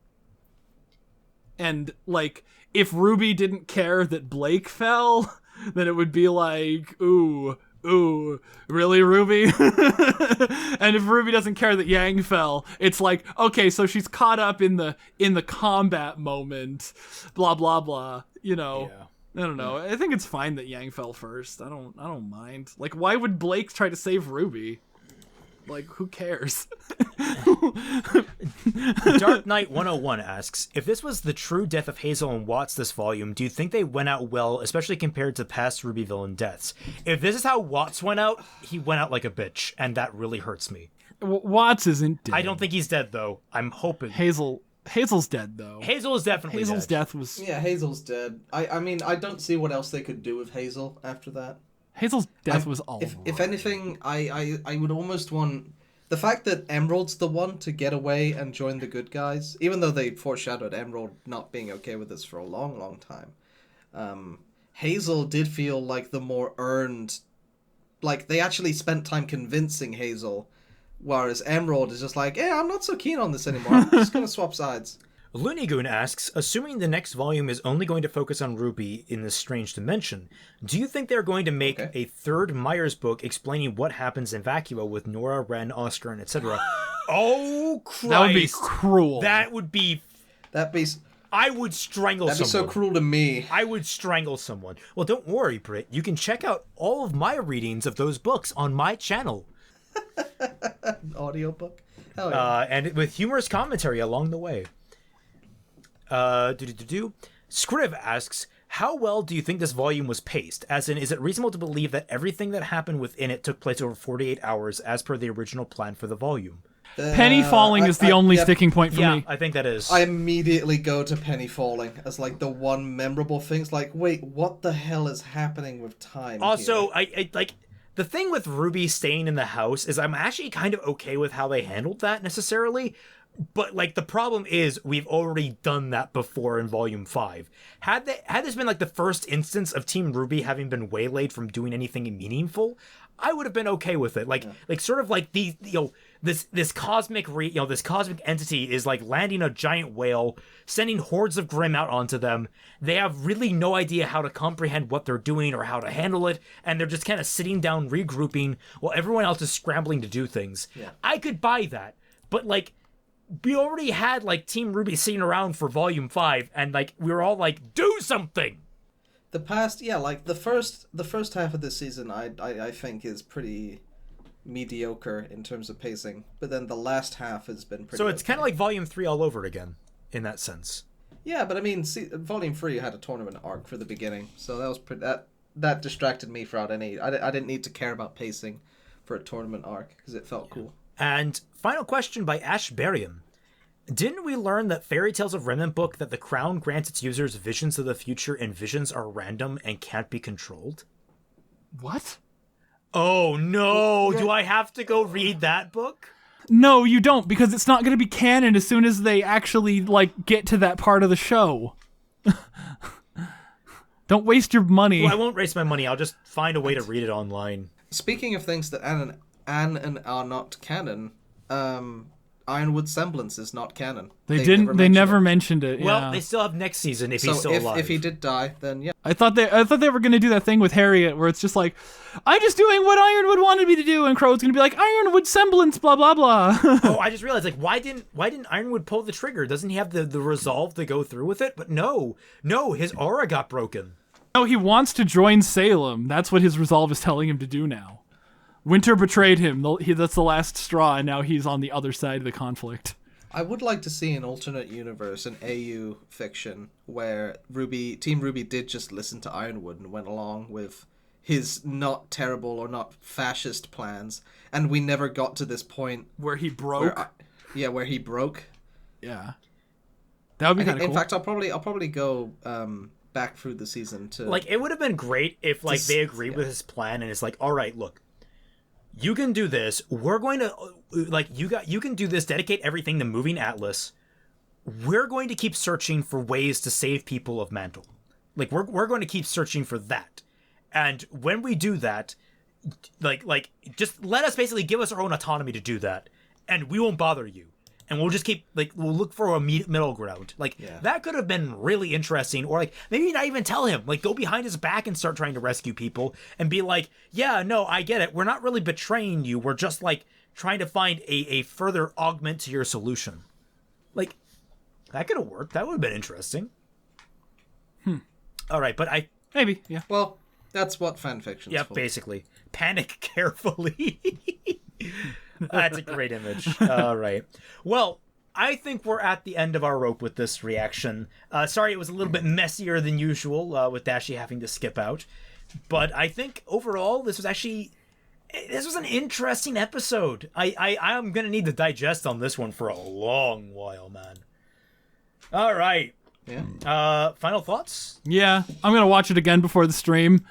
And like if RWBY didn't care that Blake fell, then it would be like, ooh, really, RWBY? And if RWBY doesn't care that Yang fell, it's like, okay, so she's caught up in the combat moment, blah blah blah. You know, yeah. I don't know. I think it's fine that Yang fell first. I don't mind. Like, why would Blake try to save RWBY? Like, who cares? Dark Knight 101 asks, if this was the true death of Hazel and Watts this volume, do you think they went out well, especially compared to past RWBY villain deaths? If this is how Watts went out, he went out like a bitch, and that really hurts me. Watts isn't dead. I don't think he's dead, though. I'm hoping. Hazel's dead, though. Hazel is definitely Hazel's dead. death was... Yeah, Hazel's dead. I mean, I don't see what else they could do with Hazel after that. Hazel's death was all if anything, I would almost want... The fact that Emerald's the one to get away and join the good guys, even though they foreshadowed Emerald not being okay with this for a long, long time, Hazel did feel like the more earned... Like, they actually spent time convincing Hazel, whereas Emerald is just like, yeah, I'm not so keen on this anymore. I'm just going to swap sides. Looneygoon asks, assuming the next volume is only going to focus on RWBY in this strange dimension, do you think they're going to make a third Myers book explaining what happens in Vacua with Nora, Ren, Oscar, and etc.? Oh, Christ. That would be cruel. That'd be... I would strangle someone. That'd be so cruel to me. I would strangle someone. Well, don't worry, Britt. You can check out all of my readings of those books on my channel. Audiobook? Hell yeah. And with humorous commentary along the way. Scriv asks, how well do you think this volume was paced? As in, is it reasonable to believe that everything that happened within it took place over 48 hours as per the original plan for the volume? Penny falling is the only sticking point for me. I think that is. I immediately go to Penny falling as like the one memorable thing. It's like, wait, what the hell is happening with time? Also, I like the thing with RWBY staying in the house is I'm actually kind of okay with how they handled that necessarily. But, like, the problem is we've already done that before in Volume 5. Had this been, like, the first instance of Team RWBY having been waylaid from doing anything meaningful, I would have been okay with it. Like, sort of like this cosmic entity is, like, landing a giant whale, sending hordes of Grimm out onto them. They have really no idea how to comprehend what they're doing or how to handle it, and they're just kind of sitting down, regrouping, while everyone else is scrambling to do things. Yeah. I could buy that. But, like... We already had, like, Team RWBY sitting around for Volume 5, and, like, we were all like, do something! The past, yeah, like the first half of this season, I think is pretty mediocre in terms of pacing, but then the last half has been pretty. So it's okay. kind of like Volume 3 all over again, in that sense. Yeah, but I mean, Volume 3 had a tournament arc for the beginning, so that was that distracted me throughout any. I didn't need to care about pacing for a tournament arc because it felt cool. And final question by Ash Barium. Didn't we learn that Fairy Tales of Remnant book that the crown grants its users visions of the future and visions are random and can't be controlled? What? Oh no, do I have to go read that book? No, you don't, because it's not going to be canon as soon as they actually, like, get to that part of the show. Don't waste your money. Well, I won't waste my money. I'll just find a way to read it online. Speaking of things that are not canon, Ironwood Semblance is not canon. They never mentioned it. Well, yeah. they still have next season if he's still alive. If he did die, then yeah. I thought they were gonna do that thing with Harriet where it's just like, I'm just doing what Ironwood wanted me to do, and Crow's gonna be like, Ironwood Semblance, blah blah blah. Oh, I just realized, like, why didn't Ironwood pull the trigger? Doesn't he have the resolve to go through with it? But no, his aura got broken. No, he wants to join Salem. That's what his resolve is telling him to do now. Winter betrayed him. That's the last straw, and now he's on the other side of the conflict. I would like to see an alternate universe, an AU fiction, where Team RWBY did just listen to Ironwood and went along with his not terrible or not fascist plans, and we never got to this point where he broke. Where he broke. Yeah, that would be kind of cool. In fact, I'll probably go back through the season to like. It would have been great if like they agreed with his plan, and it's like, all right, look. You can do this. We're going to, like, you can do this, dedicate everything to moving Atlas. We're going to keep searching for ways to save people of Mantle. Like, we're going to keep searching for that. And when we do that, like just let us basically give us our own autonomy to do that. And we won't bother you. And we'll just keep, like, we'll look for a middle ground. Like, that could have been really interesting. Or, like, maybe not even tell him. Like, go behind his back and start trying to rescue people. And be like, yeah, no, I get it. We're not really betraying you. We're just, like, trying to find a further augment to your solution. Like, that could have worked. That would have been interesting. All right, but Maybe, yeah. Well, that's what fanfiction's yeah, for. basically. Panic carefully. That's a great image. All right. Well, I think we're at the end of our rope with this reaction. Sorry it was a little bit messier than usual with Dashie having to skip out. But I think overall this was an interesting episode. I'm going to need to digest on this one for a long while, man. All right. Yeah. Final thoughts? Yeah, I'm going to watch it again before the stream.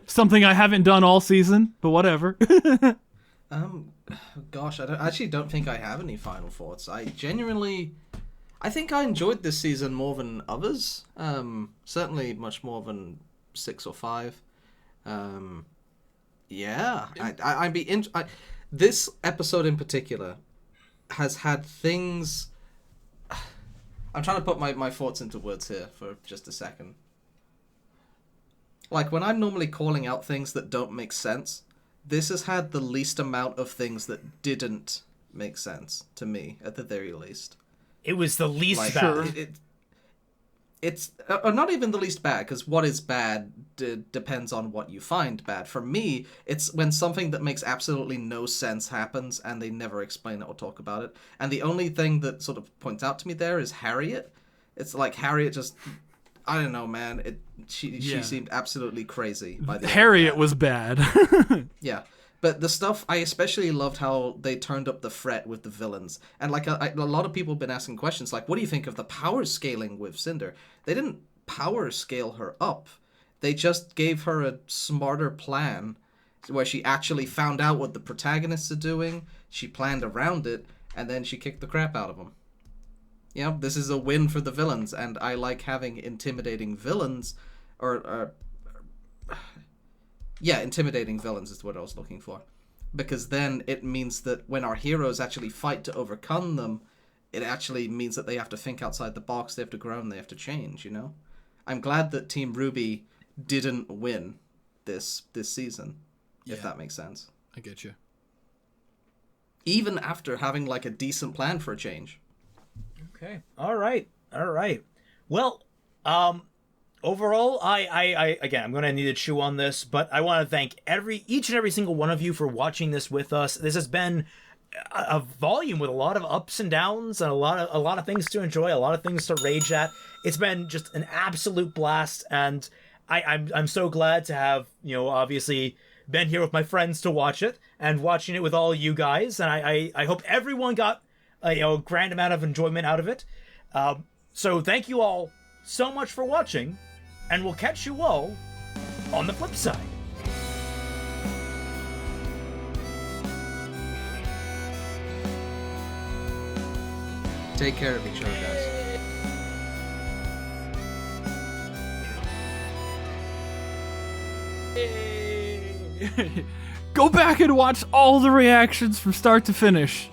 Something I haven't done all season, but whatever. Gosh, I actually don't think I have any final thoughts. I think I enjoyed this season more than others. Certainly much more than 6 or 5. Yeah, this episode in particular has had things. I'm trying to put my thoughts into words here for just a second. Like, when I'm normally calling out things that don't make sense, this has had the least amount of things that didn't make sense to me, at the very least. It was the least like, bad. It's not even the least bad, because what is bad depends on what you find bad. For me, it's when something that makes absolutely no sense happens and they never explain it or talk about it. And the only thing that sort of points out to me there is Harriet. It's like Harriet just... I don't know, man. She seemed absolutely crazy by the end. Harriet was bad. Yeah. But the stuff, I especially loved how they turned up the threat with the villains. And like a lot of people have been asking questions like, what do you think of the power scaling with Cinder? They didn't power scale her up. They just gave her a smarter plan where she actually found out what the protagonists are doing, she planned around it, and then she kicked the crap out of them. You know, this is a win for the villains, and I like having intimidating villains, intimidating villains is what I was looking for. Because then it means that when our heroes actually fight to overcome them, it actually means that they have to think outside the box, they have to grow, and they have to change, you know? I'm glad that Team RWBY didn't win this season, if that makes sense. I get you. Even after having, like, a decent plan for a change. Okay. All right. Well, overall, I again, I'm gonna need to chew on this, but I want to thank each and every single one of you for watching this with us. This has been a volume with a lot of ups and downs and a lot of things to enjoy, a lot of things to rage at. It's been just an absolute blast, and I'm so glad to have, obviously been here with my friends to watch it and watching it with all you guys, and I hope everyone got a grand amount of enjoyment out of it. So thank you all so much for watching, and we'll catch you all on the flip side. Take care of each other, guys. Go back and watch all the reactions from start to finish.